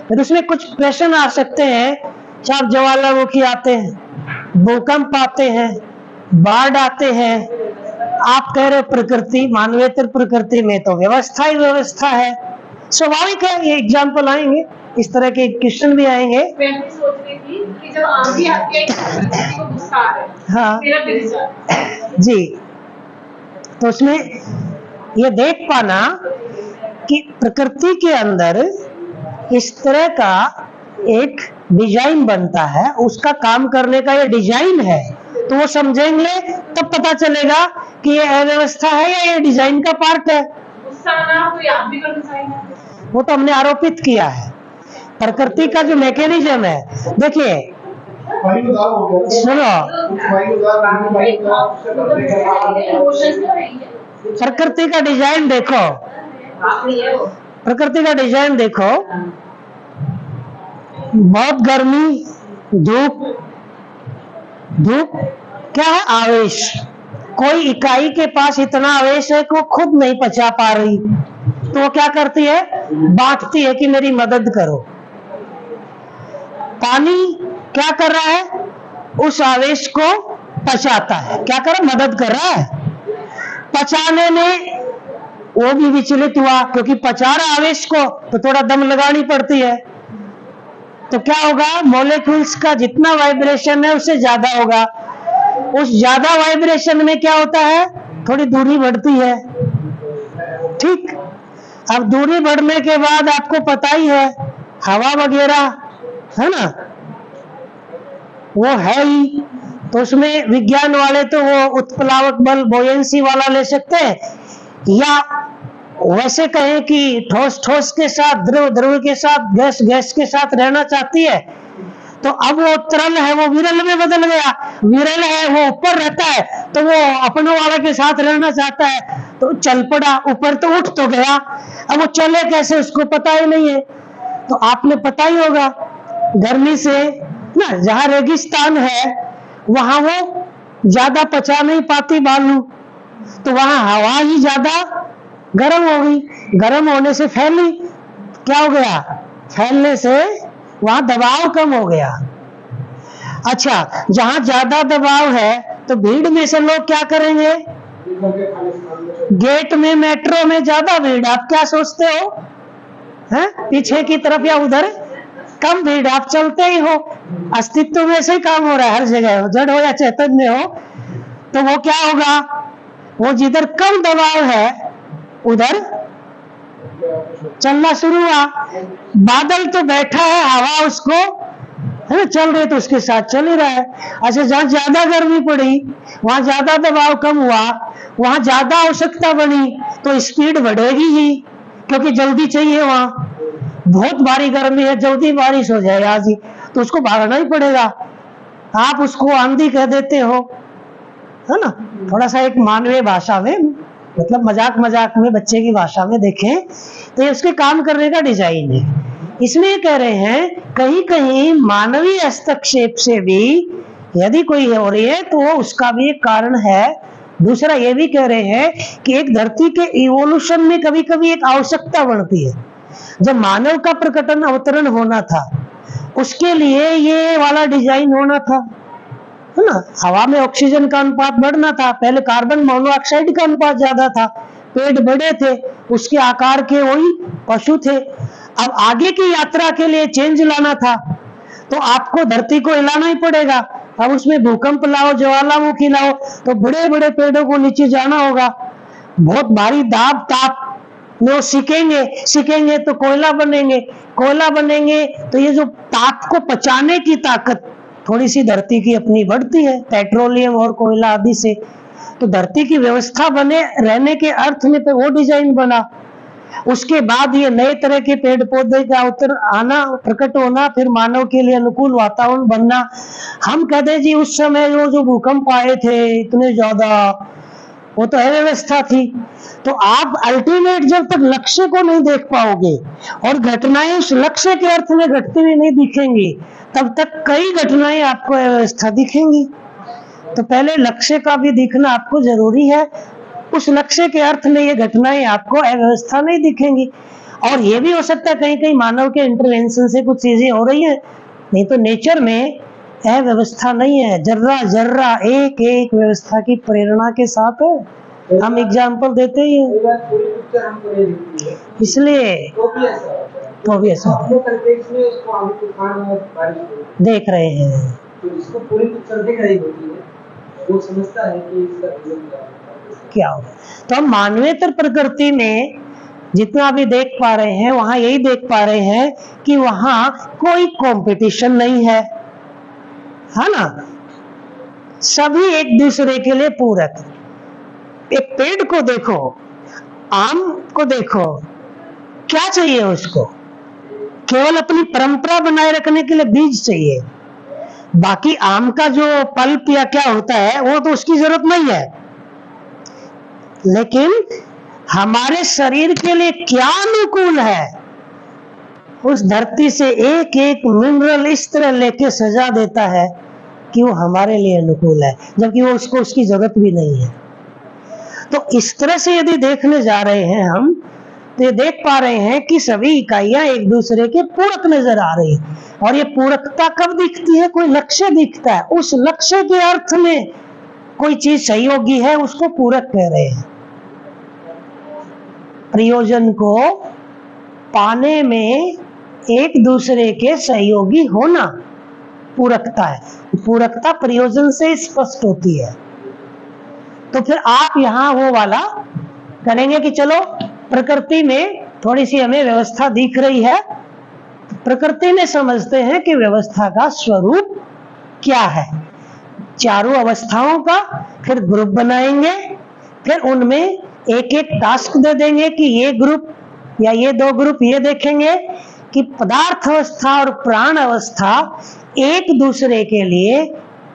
फिर उसमें कुछ प्रश्न आ सकते हैं, चाहे ज्वालामुखी आते हैं, भूकंप आते हैं, बाढ़ आते हैं। आप कह रहे प्रकृति, मानवेतर प्रकृति में तो व्यवस्था ही व्यवस्था है, स्वाभाविक है। ये एग्जाम्पल आएंगे, इस तरह के क्वेश्चन भी आएंगे। मैं भी सोच रही थी कि जब आंधी आती है किसी को गुस्सा आ रहा है, हाँ मेरा गिर जाता है। जी, तो उसमें ये देख पाना कि प्रकृति के अंदर इस तरह का एक डिजाइन बनता है, उसका काम करने का ये डिजाइन है, तो वो समझेंगे तब पता चलेगा कि ये अव्यवस्था है या ये डिजाइन का पार्ट है। गुस्सा आना कोई आप भी कर डिजाइन है, वो तो हमने आरोपित किया है। प्रकृति का जो मैकेनिज्म है, देखिए वायुदार हो गया, सुनो, कुछ वायुदार इमोशंस तो नहीं है, प्रकृति का डिजाइन देखो, आप नहीं है वो। प्रकृति का डिजाइन देखो, बहुत गर्मी, धूप, धूप क्या है? आवेश। कोई इकाई के पास इतना आवेश है कि वो खुद नहीं पचा पा रही, तो वो क्या करती है? बांटती है कि मेरी मदद करो। पानी क्या कर रहा है? उस आवेश को पचाता है। क्या कर रहा है? मदद कर रहा है। पचाने में वो भी विचलित हुआ, क्योंकि पचा रहा आवेश को तो थोड़ा दम लगानी पड़ती है। तो क्या होगा? मॉलिक्यूल्स का जितना वाइब्रेशन है उससे ज्यादा होगा। उस ज्यादा वाइब्रेशन में क्या होता है? थोड़ी दूरी बढ़ती है। ठीक, अब दूरी बढ़ने के बाद आपको पता ही है, हवा वगैरह है ना, वो है ही। तो उसमें विज्ञान वाले तो वो उत्प्लावक बल, बोयंसी वाला ले सकते हैं, या वैसे कहें कि ठोस ठोस के साथ, द्रव द्रव के साथ, गैस गैस के साथ रहना चाहती है। तो अब वो तरल है वो विरल में बदल गया, विरल है वो ऊपर रहता है, तो वो अपनों वाला के साथ रहना चाहता है, तो चल पड़ा ऊपर, तो उठ तो गया। अब वो चले कैसे उसको पता ही नहीं है। तो आपने पता ही होगा, गर्मी से ना, जहाँ रेगिस्तान है वहां वो ज्यादा पचा नहीं पाती बालू, तो वहां हवा ही ज्यादा गर्म हो गई। गर्म होने से फैली, क्या हो गया? फैलने से वहां दबाव कम हो गया। अच्छा, जहां ज्यादा दबाव है तो भीड़ में से लोग क्या करेंगे? गेट में, मेट्रो में ज्यादा भीड़, आप क्या सोचते हो? हैं? पीछे की तरफ या उधर कम भीड़, आप चलते ही हो। अस्तित्व में से ही काम हो रहा है हर जगह, हो जड़ हो या चैतन्य हो। तो वो क्या होगा? वो जिधर कम दबाव है उधर चलना शुरू हुआ। बादल तो बैठा है, हवा उसको है ना चल रही, तो उसके साथ चल ही रहा है। अच्छा, जहाँ ज्यादा गर्मी पड़ी, वहां ज्यादा दबाव कम हुआ, वहां ज्यादा आवश्यकता बनी, तो स्पीड बढ़ेगी ही, क्योंकि जल्दी चाहिए। वहां बहुत भारी गर्मी है, जल्दी बारिश हो जाए आज ही, तो उसको भागना ही पड़ेगा। आप उसको आंधी कह देते हो, है ना। थोड़ा सा एक मानवीय भाषा में, मतलब मजाक मजाक में, बच्चे की भाषा में देखें तो ये उसके काम करने का डिजाइन है। इसमें ये कह रहे हैं कहीं कहीं मानवीय हस्तक्षेप से भी यदि कोई हो रही है तो वो उसका भी एक कारण है। दूसरा ये भी कह रहे हैं कि एक धरती के इवोल्यूशन में कभी कभी एक आवश्यकता बढ़ती है। जब मानव का प्रकटन, अवतरण होना था, उसके लिए ये वाला डिजाइन होना था, है ना। हवा में ऑक्सीजन का अनुपात बढ़ना था, पहले कार्बन मोनोऑक्साइड का अनुपात ज्यादा था, पेड़ बड़े थे, उसके आकार के वही पशु थे। अब आगे की यात्रा के लिए चेंज लाना था, तो आपको धरती को हिलाना ही पड़ेगा। अब उसमें भूकंप लाओ, ज्वालामुखी लाओ, तो बड़े बड़े पेड़ों को नीचे जाना होगा। बहुत भारी दाब ताप में वो सीखेंगे तो कोयला बनेंगे, तो ये जो ताप को पचाने की ताकत थोड़ी सी धरती की अपनी बढ़ती है, पेट्रोलियम और कोयला आदि से। तो धरती की व्यवस्था बने रहने के अर्थ में तो वो डिजाइन बना। उसके बाद ये नए तरह के पेड़ पौधे का आना, प्रकट होना, फिर मानव के लिए अनुकूल वातावरण बनना। हम कहते जी उस समय जो भूकंप आए थे इतने ज्यादा, वो तो अव्यवस्था थी। तो आप अल्टीमेट जब तक लक्ष्य को नहीं देख पाओगे और घटनाएं उस लक्ष्य के अर्थ में घटती हुई नहीं दिखेंगी, तब तक कई घटनाएं आपको अव्यवस्था दिखेंगी। तो पहले लक्ष्य का भी दिखना आपको जरूरी है। उस लक्ष्य के अर्थ में ये घटनाएं आपको अव्यवस्था नहीं दिखेंगी। और ये भी हो सकता है कहीं कहीं मानव के इंटरवेंशन से कुछ चीजें हो रही है, नहीं तो नेचर में अव्यवस्था नहीं है। जर्रा जर्रा एक एक व्यवस्था की प्रेरणा के साथ है। हम एग्जाम्पल देते ही हैं, इसलिए तो भी ऐसा देख रहे हैं। तो इसको पूरी पिक्चर दिख रही होती है, वो समझता है कि इसका रीजन क्या होगा। तो हम मानवेतर प्रकृति में जितना भी देख पा रहे हैं, वहां यही देख पा रहे हैं कि वहां कोई कंपटीशन नहीं है ना। सभी एक दूसरे के लिए पूरक। एक पेड़ को देखो, आम को देखो, क्या चाहिए उसको? केवल अपनी परंपरा बनाए रखने के लिए बीज चाहिए। बाकी आम का जो पल्प या क्या होता है वो तो उसकी जरूरत नहीं है। लेकिन हमारे शरीर के लिए क्या अनुकूल है, उस धरती से एक एक मिनरल इस तरह लेके सजा देता है कि वो हमारे लिए अनुकूल है, जबकि वो उसको उसकी जरूरत भी नहीं है। तो इस तरह से यदि देखने जा रहे हैं हम, तो ये देख पा रहे हैं कि सभी इकाइयां एक दूसरे के पूरक नजर आ रही है। और ये पूरकता कब दिखती है? कोई लक्ष्य दिखता है, उस लक्ष्य के अर्थ में कोई चीज सहयोगी है, उसको पूरक कह रहे हैं। प्रयोजन को पाने में एक दूसरे के सहयोगी होना पूरकता है। पूरकता प्रयोजन से स्पष्ट होती है। तो फिर आप यहाँ वो वाला करेंगे कि चलो प्रकृति में थोड़ी सी हमें व्यवस्था दिख रही है, प्रकृति में समझते हैं कि व्यवस्था का स्वरूप क्या है। चारों अवस्थाओं का फिर ग्रुप बनाएंगे, फिर उनमें एक एक टास्क दे देंगे कि ये ग्रुप या ये दो ग्रुप ये देखेंगे कि पदार्थ अवस्था और प्राण अवस्था एक दूसरे के लिए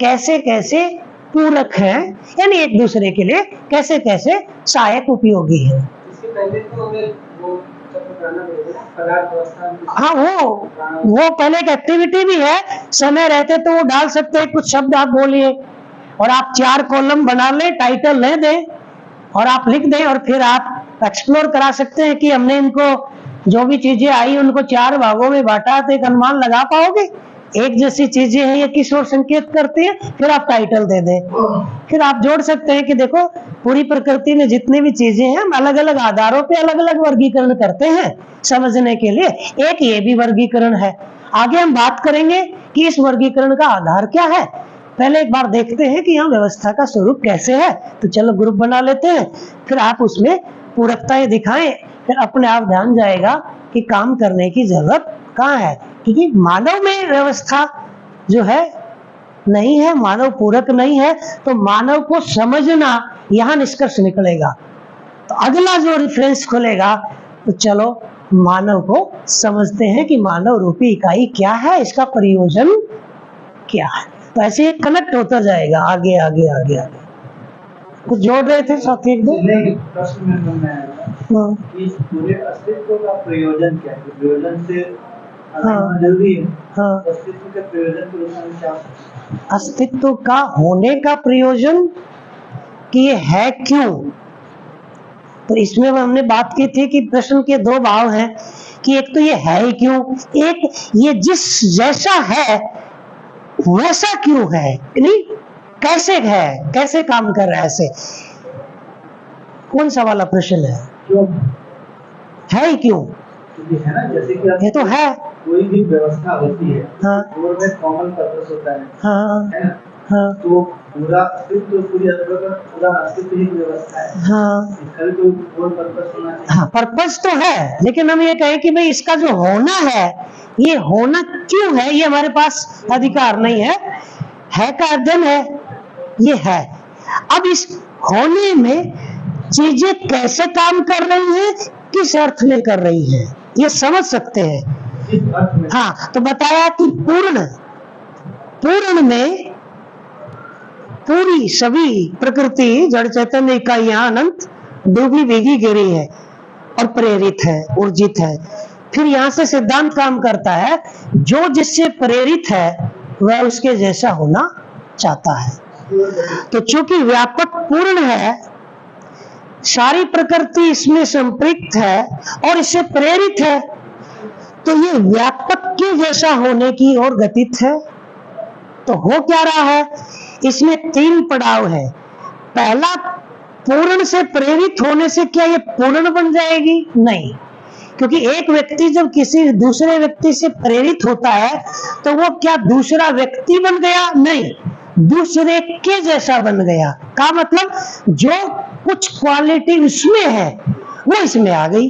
कैसे कैसे पूरक हैं, यानी एक दूसरे के लिए कैसे कैसे सहायक उपयोगी है। इसके पहले तो हमें वो पदार्थ अवस्था, हाँ वो पहले एक एक्टिविटी भी है। समय रहते तो वो डाल सकते हैं, कुछ शब्द आप बोलिए और आप 4 कॉलम बना लें, टाइटल ले दें और आप लिख दें, और फिर आप एक्सप्लोर करा सकते हैं कि हमने इनको जो भी चीजें आई उनको 4 भागों में बांटा, तो एक अनुमान लगा पाओगे एक जैसी चीजें हैं, ये किस ओर संकेत करती है। फिर आप टाइटल दे दें, फिर आप जोड़ सकते हैं कि देखो पूरी प्रकृति में जितनी भी चीजें हैं हम अलग अलग आधारों पे अलग अलग वर्गीकरण करते हैं समझने के लिए। एक ये भी वर्गीकरण है। आगे हम बात करेंगे कि इस वर्गीकरण का आधार क्या है। पहले एक बार देखते हैं कि यहाँ व्यवस्था का स्वरूप कैसे है। तो चलो ग्रुप बना लेते हैं, फिर आप उसमें पूरकताएं दिखाएं, फिर अपने आप ध्यान जाएगा कि काम करने की जरूरत कहाँ है। क्योंकि मानव में व्यवस्था जो है नहीं है, मानव पूरक नहीं है, तो मानव को समझना यहाँ निष्कर्ष निकलेगा। तो अगला जो रेफरेंस खुलेगा, तो चलो मानव को समझते हैं कि मानव रूपी इकाई क्या है, इसका प्रयोजन क्या है। तो ऐसे कनेक्ट होता जाएगा आगे आगे आगे आगे। कुछ जोड़ रहे थे साथी एक दो? प्रश्न में इस पूरे अस्तित्व का प्रयोजन क्या है? प्रयोजन से जल्दी है। अस्तित्व का प्रयोजन क्या? अस्तित्व का होने का प्रयोजन कि ये है क्यों। तो इसमें हमने बात की थी कि प्रश्न के 2 भाव हैं कि एक तो ये है ही क्यों, एक ये जिस जैसा है वैसा क्यों है, नहीं कैसे है, कैसे काम कर रहा है। ऐसे कौन सा वाला प्रश्न है? क्यों है ही क्यों, है ना। जैसे कि ये तो है। कोई भी व्यवस्था होती है, हाँ, में कॉमन पर्पस होता है, हाँ, है ना। हाँ, तो पूरा अस्तित्व पूरा अस्तित्व ही व्यवस्था है। हाँ, इसका भी कोई पर्पस होना चाहिए। हाँ, पर्पस तो है, लेकिन हम ये कहें कि भाई इसका जो होना है, ये होना क्यों है, ये हमारे पास अधिकार नहीं है। है का अध्ययन है, ये है। अब इस होने में चीजें कैसे काम कर रही है, किस अर्थ में कर रही है, ये समझ सकते हैं। हाँ, तो बताया कि पूर्ण में पूरी सभी प्रकृति जड़ चैतन्य इकाइयां अनंत डूबी भीगी गिरी है और प्रेरित है, ऊर्जित है। फिर यहां से सिद्धांत काम करता है, जो जिससे प्रेरित है वह उसके जैसा होना चाहता है। तो चूंकि व्यापक पूर्ण है, सारी प्रकृति इसमें संपृक्त है और इससे प्रेरित है, तो ये व्यापक के जैसा होने की ओर गतित है। तो हो क्या रहा है, इसमें 3 पड़ाव है। पहला, पूर्ण से प्रेरित होने से क्या ये पूर्ण बन जाएगी? नहीं, क्योंकि एक व्यक्ति जब किसी दूसरे व्यक्ति से प्रेरित होता है तो वो क्या दूसरा व्यक्ति बन गया? नहीं, दूसरे के जैसा बन गया। का मतलब जो कुछ क्वालिटी उसमें है वो इसमें आ गई।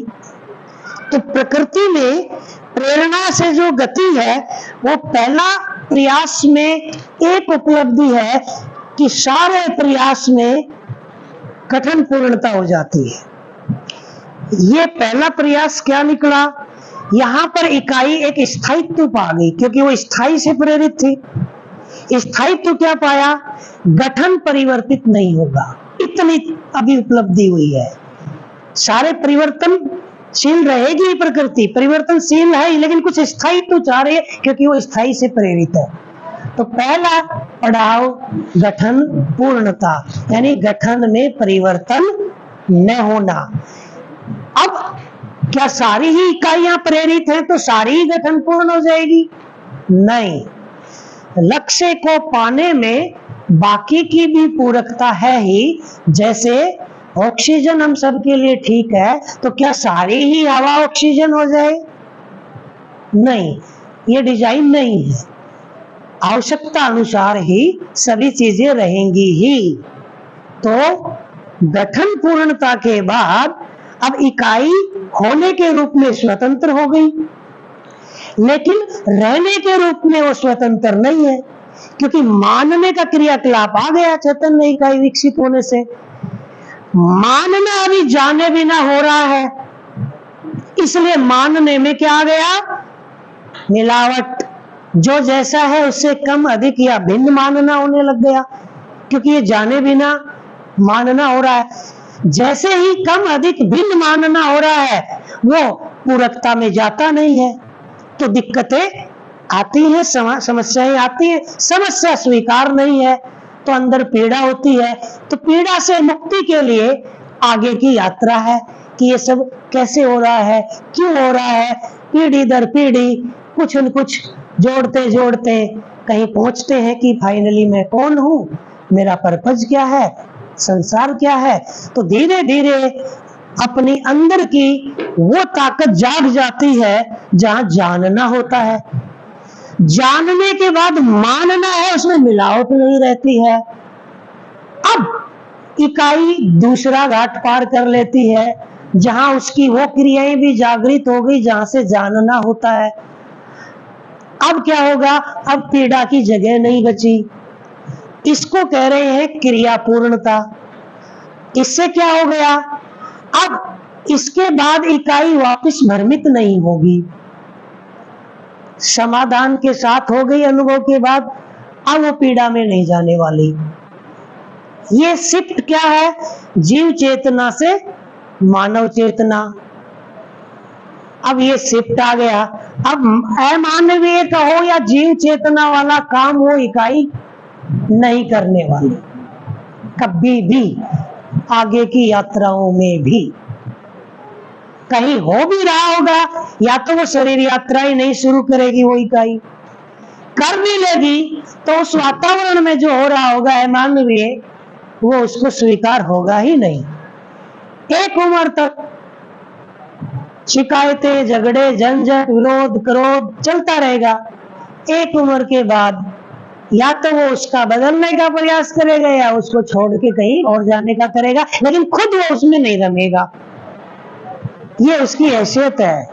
तो प्रकृति में प्रेरणा से जो गति है वो पहला प्रयास में एक उपलब्धि है कि सारे प्रयास में कठिन पूर्णता हो जाती है। ये पहला प्रयास क्या निकला, यहाँ पर इकाई एक स्थायित्व पा गई, क्योंकि वो स्थायी से प्रेरित थी। स्थायित्व क्या पाया, गठन परिवर्तित नहीं होगा, इतनी अभी उपलब्धि हुई है। सारे परिवर्तनशील रहेगी प्रकृति, परिवर्तनशील है, लेकिन कुछ स्थायित्व चाह रही है क्योंकि वो स्थायी से प्रेरित है। तो पहला पड़ाव गठन पूर्णता, यानी गठन में परिवर्तन न होना। अब क्या सारी ही इकाइयां प्रेरित हैं तो सारी ही गठन पूर्ण हो जाएगी? नहीं, लक्ष्य को पाने में बाकी की भी पूरकता है ही। जैसे ऑक्सीजन हम सबके लिए ठीक है, तो क्या सारी ही हवा ऑक्सीजन हो जाए? नहीं, ये डिजाइन नहीं है। आवश्यकता अनुसार ही सभी चीजें रहेंगी ही। तो गठन पूर्णता के बाद अब इकाई होने के रूप में स्वतंत्र हो गई, लेकिन रहने के रूप में वो स्वतंत्र नहीं है, क्योंकि मानने का क्रियाकलाप आ गया चैतन्य इकाई विकसित होने से। मानना अभी जाने बिना हो रहा है, इसलिए मानने में क्या आ गया, मिलावट। जो जैसा है उससे कम अधिक या भिन्न मानना होने लग गया, क्योंकि ये जाने बिना मानना हो रहा है। जैसे ही कम अधिक भिन्न मानना हो रहा है वो पूरकता में जाता नहीं है, तो दिक्कतें आती हैं, समस्याएं आती हैं। समस्या स्वीकार नहीं है तो अंदर पीड़ा होती है। तो पीड़ा से मुक्ति के लिए आगे की यात्रा है कि ये सब कैसे हो रहा है, क्यों हो रहा है। पीढ़ी दर पीढ़ी कुछ न कुछ जोड़ते जोड़ते कहीं पहुंचते हैं कि फाइनली मैं कौन हूं, मेरा पर्पज क्या है, संसार क्या है। तो धीरे धीरे अपनी अंदर की वो ताकत जाग जाती है जहां जानना होता है। जानने के बाद मानना है, उसमें मिलावट नहीं रहती है। अब इकाई दूसरा घाट पार कर लेती है जहां उसकी वो क्रियाएं भी जागृत हो गई जहां से जानना होता है। अब क्या होगा, अब पीड़ा की जगह नहीं बची। इसको कह रहे हैं क्रिया पूर्णता। इससे क्या हो गया, अब इसके बाद इकाई वापस भ्रमित नहीं होगी, समाधान के साथ हो गई अनुभव के बाद। अब वो पीड़ा में नहीं जाने वाली। ये शिफ्ट क्या है, जीव चेतना से मानव चेतना। अब ये शिफ्ट आ गया। अब अमानवीय कहो या जीव चेतना वाला काम वो इकाई नहीं करने वाली कभी भी। आगे की यात्राओं में भी कहीं हो भी रहा होगा, या तो वो शरीर यात्रा ही नहीं शुरू करेगी, वो इकाई कर भी लेगी तो उस वातावरण में जो हो रहा होगा अमानवीय, वो उसको स्वीकार होगा ही नहीं। एक उम्र तक शिकायतें, झगड़े, झंझट, विरोध, क्रोध चलता रहेगा। एक उम्र के बाद या तो वो उसका बदलने का प्रयास करेगा या उसको छोड़ के कहीं और जाने का करेगा, लेकिन खुद वो उसमें नहीं रमेगा। ये उसकी हैसियत है।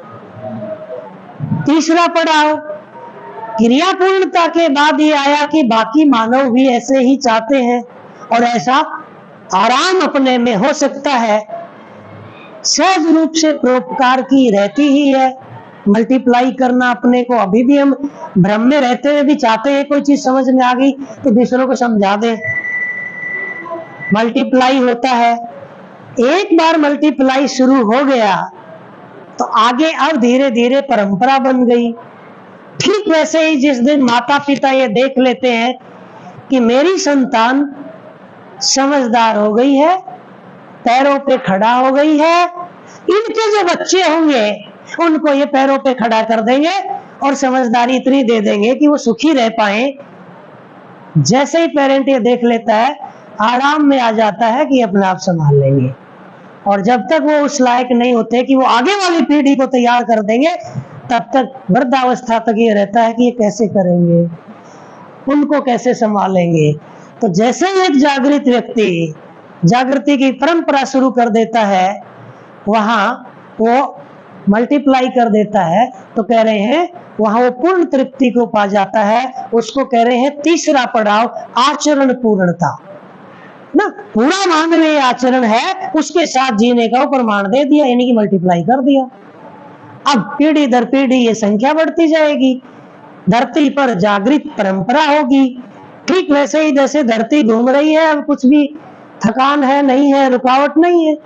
तीसरा पड़ाव क्रिया पूर्णता के बाद ये आया कि बाकी मानव भी ऐसे ही चाहते हैं और ऐसा आराम अपने में हो सकता है, सहज रूप से परोपकार की रहती ही है। मल्टीप्लाई करना अपने को, अभी भी हम भ्रम में रहते हुए भी चाहते हैं कोई चीज समझ में आ गई तो दूसरों को समझा दें। मल्टीप्लाई होता है, एक बार मल्टीप्लाई शुरू हो गया तो आगे अब धीरे धीरे परंपरा बन गई। ठीक वैसे ही जिस दिन माता पिता ये देख लेते हैं कि मेरी संतान समझदार हो गई है, पैरों पे खड़ा हो गई है, इनके जो बच्चे होंगे उनको ये पैरों पे खड़ा कर देंगे और समझदारी इतनी दे देंगे कि वो सुखी रह पाए। जैसे ही पेरेंट ये देख लेता है, आराम में आ जाता है कि अपने आप संभाल लेंगे। और जब तक वो उस लायक नहीं होते कि वो आगे वाली पीढ़ी को तैयार कर देंगे, तब तक वृद्धावस्था तक ये रहता है कि ये कैसे करेंगे, उनको कैसे संभालेंगे। तो जैसे ही एक जागृत व्यक्ति जागृति की परंपरा शुरू कर देता है, वहां वो मल्टीप्लाई कर देता है, तो कह रहे हैं वहां वो पूर्ण तृप्ति को पा जाता है। उसको कह रहे हैं तीसरा पड़ाव, आचरण पूर्णता ना। पूरा मान में आचरण है, उसके साथ जीने का प्रमाण दे दिया, यानी कि मल्टीप्लाई कर दिया। अब पीढ़ी दर पीढ़ी ये संख्या बढ़ती जाएगी, धरती पर जागृत परंपरा होगी। ठीक वैसे ही जैसे धरती घूम रही है, अब कुछ भी थकान है नहीं है, रुकावट नहीं है,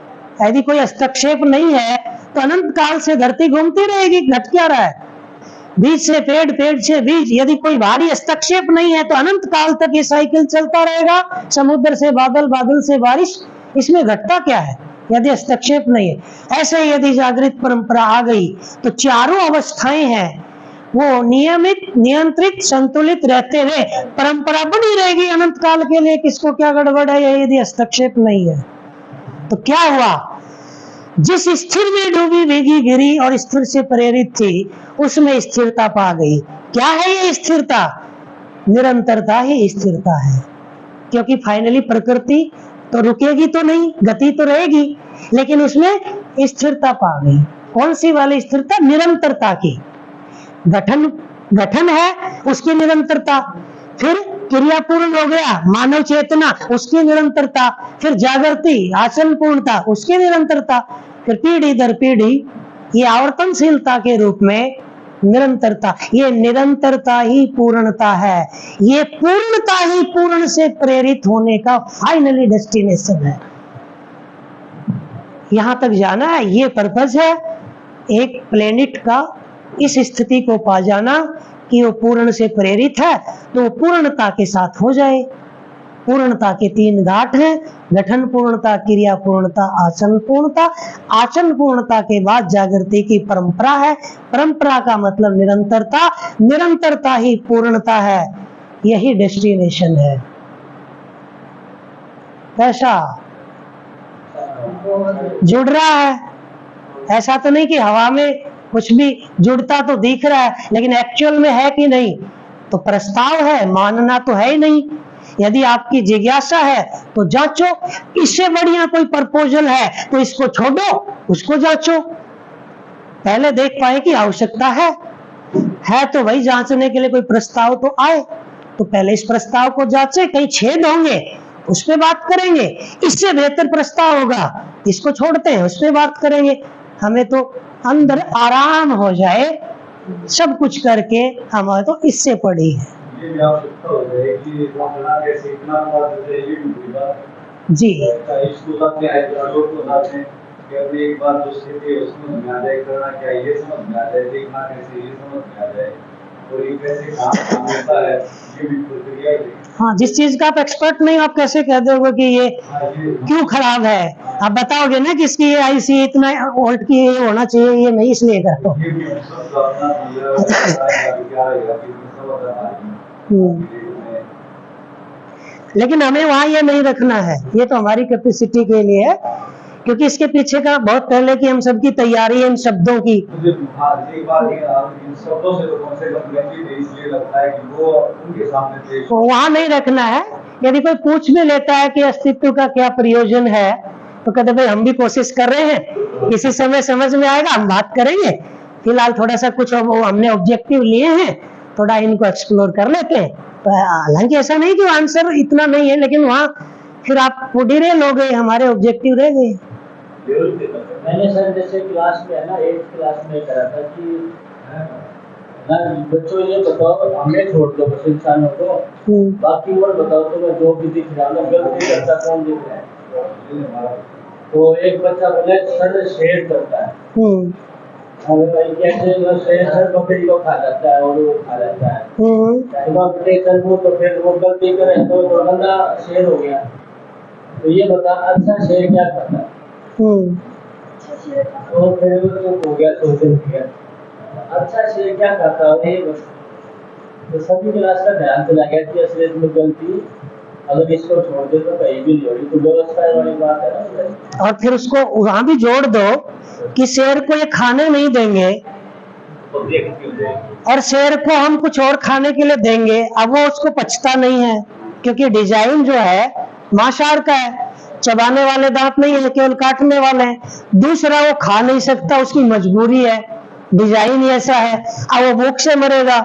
यदि कोई हस्तक्षेप नहीं है तो अनंत काल से धरती घूमती रहेगी। घट क्या रहा है? बीज से पेड़, पेड़ से बीज। यदि कोई भारी हस्तक्षेप नहीं है तो अनंत काल तक ये साइकिल चलता रहेगा। समुद्र से बादल, बादल से बारिश, इसमें घटता क्या है यदि हस्तक्षेप नहीं है। ऐसे ही यदि जागृत परंपरा आ गई तो चारों अवस्थाएं हैं वो नियमित, नियंत्रित, संतुलित रहते हुए परंपरा बनी रहेगी अनंत काल के लिए। किसको क्या गड़बड़ है यदि हस्तक्षेप नहीं है तो क्या हुआ? जिस स्थिर में डूबी भीगी गिरी और स्थिर से प्रेरित थी, उसमें स्थिरता पा गई। क्या है ये स्थिरता? निरंतरता ही स्थिरता है। क्योंकि फाइनली प्रकृति तो रुकेगी तो नहीं, गति तो रहेगी, लेकिन उसमें स्थिरता पा गई। कौन सी वाली स्थिरता? निरंतरता की। गठन है, उसकी निरंतरता। फिर क्रिया पूर्ण हो गया, मानव चेतना, उसकी निरंतरता। फिर जागृति, आचरण पूर्णता, उसकी निरंतरता। फिर पीढ़ी दर पीढ़ी ये आवर्तनशीलता के रूप में निरंतरता। ये निरंतरता ही पूर्णता है। ये पूर्णता ही पूर्ण से प्रेरित होने का फाइनली डेस्टिनेशन है। यहां तक जाना है, ये पर्पस है एक प्लेनेट का, इस स्थिति को पा जाना कि वो पूर्ण से प्रेरित है तो वो पूर्णता के साथ हो जाए। पूर्णता के 3 घाट हैं, गठन पूर्णता, क्रिया पूर्णता, आचरण पूर्णता। आचरण पूर्णता के बाद जागृति की परंपरा है। परंपरा का मतलब निरंतरता, निरंतरता ही पूर्णता है। यही डेस्टिनेशन है। कैसा जुड़ रहा है? ऐसा तो नहीं कि हवा में कुछ भी जुड़ता तो दिख रहा है, लेकिन एक्चुअल में है कि नहीं? तो प्रस्ताव है, मानना तो है ही नहीं। यदि आपकी जिज्ञासा है तो जांचो। इससे बढ़िया कोई प्रपोजल है तो इसको छोड़ो, उसको जांचो। पहले देख पाए कि आवश्यकता है तो वही जांचने के लिए कोई प्रस्ताव तो आए, तो पहले इस प्रस्ताव को जांचे। कहीं छेद होंगे उस पर बात करेंगे, इससे बेहतर प्रस्ताव होगा इसको छोड़ते हैं, उस पर बात करेंगे। हमें तो अंदर आराम हो जाए, सब कुछ करके हमारे तो इससे पड़ी है। ये भी आवश्यकता हो जाए कि कैसे इतना ये भी बात जी इसको लाते हैं, लोग को लाते हैं कि अपनी एक बात जो स्थिति है उसमें समझ में आ जाए, करना क्या ये समझ में आ जाए, देखना कैसे ये समझ में आ जाए, और ये कैसे काम होता है, ये भी प्रक्रिया है। हाँ, जिस चीज का आप एक्सपर्ट नहीं, आप कैसे कह दोगे कि ये क्यों खराब है? आप बताओगे ना कि इसकी ये आईसी इतना वोल्ट की ये होना चाहिए, ये नहीं इसलिए करता हूँ। लेकिन हमें वहां ये नहीं रखना है, ये तो हमारी कैपेसिटी के लिए है, क्योंकि इसके पीछे का बहुत पहले की हम सबकी तैयारी है इन शब्दों की। वहां नहीं रखना है। यदि कोई पूछ भी लेता है कि अस्तित्व का क्या प्रयोजन है, तो कहते भाई हम भी कोशिश कर रहे हैं, किसी समय समझ में आएगा हम बात करेंगे। फिलहाल थोड़ा सा कुछ हमने ऑब्जेक्टिव लिए हैं, थोड़ा इनको एक्सप्लोर कर लेते हैं। तो हालांकि ऐसा नहीं कि आंसर इतना नहीं है, लेकिन वहाँ फिर आप पुडिरे लोगे, हमारे ऑब्जेक्टिव रह गए। मैंने सर जैसे क्लास में है ना 8th क्लास में करा था कि ना बच्चों ये बताओ, हमें छोड़ दो बस इंसानों को, बाकी और बताओ तो मैं जो भी दिख रहा हूँ गलती करता कौन दिख रहा है। तो एक बच्चा बोले सर शेर करता है, कैसे सर बकरी को खा जाता है और वो खा जाता है, सर वो तो फिर वो गलती करे तो बंदा शेर हो गया। तो ये बता अच्छा शेर क्या करता है? तो फिर वो हो गया तो अच्छा शेर क्या करता है? तो सभी क्लास का ध्यान चला गया कि असलियत में गलती अगर इसको छोड़ दे तो कहीं भी नहीं होगी। तो व्यवस्था वाली बात है ना। और फिर उसको वहां भी जोड़ दो कि शेर को ये खाने नहीं देंगे और शेर को हम कुछ और खाने के लिए देंगे, अब वो उसको पचता नहीं है क्योंकि डिजाइन जो है मांसाहार का है, चबाने वाले दांत नहीं है, केवल काटने वाले हैं। दूसरा वो खा नहीं सकता, उसकी मजबूरी है, डिजाइन ही ऐसा है। अब वो भूख से मरेगा,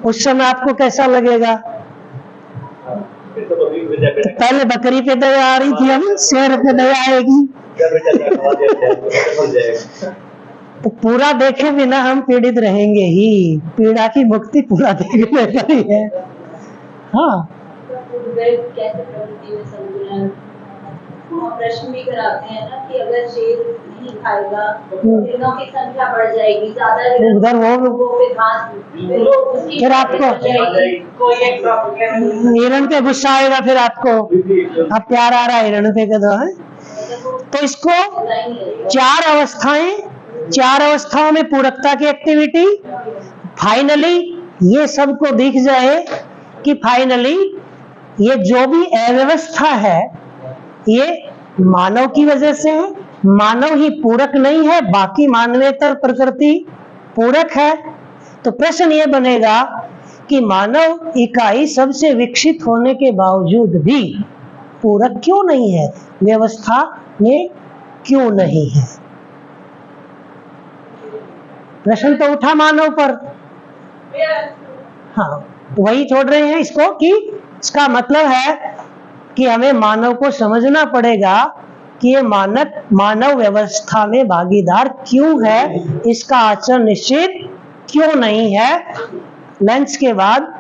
उस समय आपको कैसा लगेगा? तो पहले बकरी पे दया आ रही थी, अब शेर पे दया आएगी। तो पूरा देखे बिना हम पीड़ित रहेंगे ही, पीड़ा की मुक्ति पूरा देखने पर ही है। हाँ, प्रश्न भी कराते हैं ना कि अगर शेर नहीं खाएगा तो हिरणों की संख्या बढ़ जाएगी, ज्यादा उधर वो फिर आपको हिरण पे गुस्सा आएगा, फिर आपको अब प्यार आ रहा है हिरण पे कदो है। तो इसको चार अवस्थाओं में पूरकता की एक्टिविटी, फाइनली ये सबको दिख जाए कि फाइनली ये जो भी अव्यवस्था है ये मानव की वजह से है। मानव ही पूरक नहीं है, बाकी मानवेतर प्रकृति पूरक है। तो प्रश्न ये बनेगा कि मानव इकाई सबसे विकसित होने के बावजूद भी पूरक क्यों नहीं है, व्यवस्था में क्यों नहीं है? प्रश्न तो उठा मानव पर। हाँ, वही छोड़ रहे हैं इसको कि इसका मतलब है कि हमें मानव को समझना पड़ेगा कि ये मानव व्यवस्था में भागीदार क्यों है, इसका आचरण निश्चित क्यों नहीं है। लंच के बाद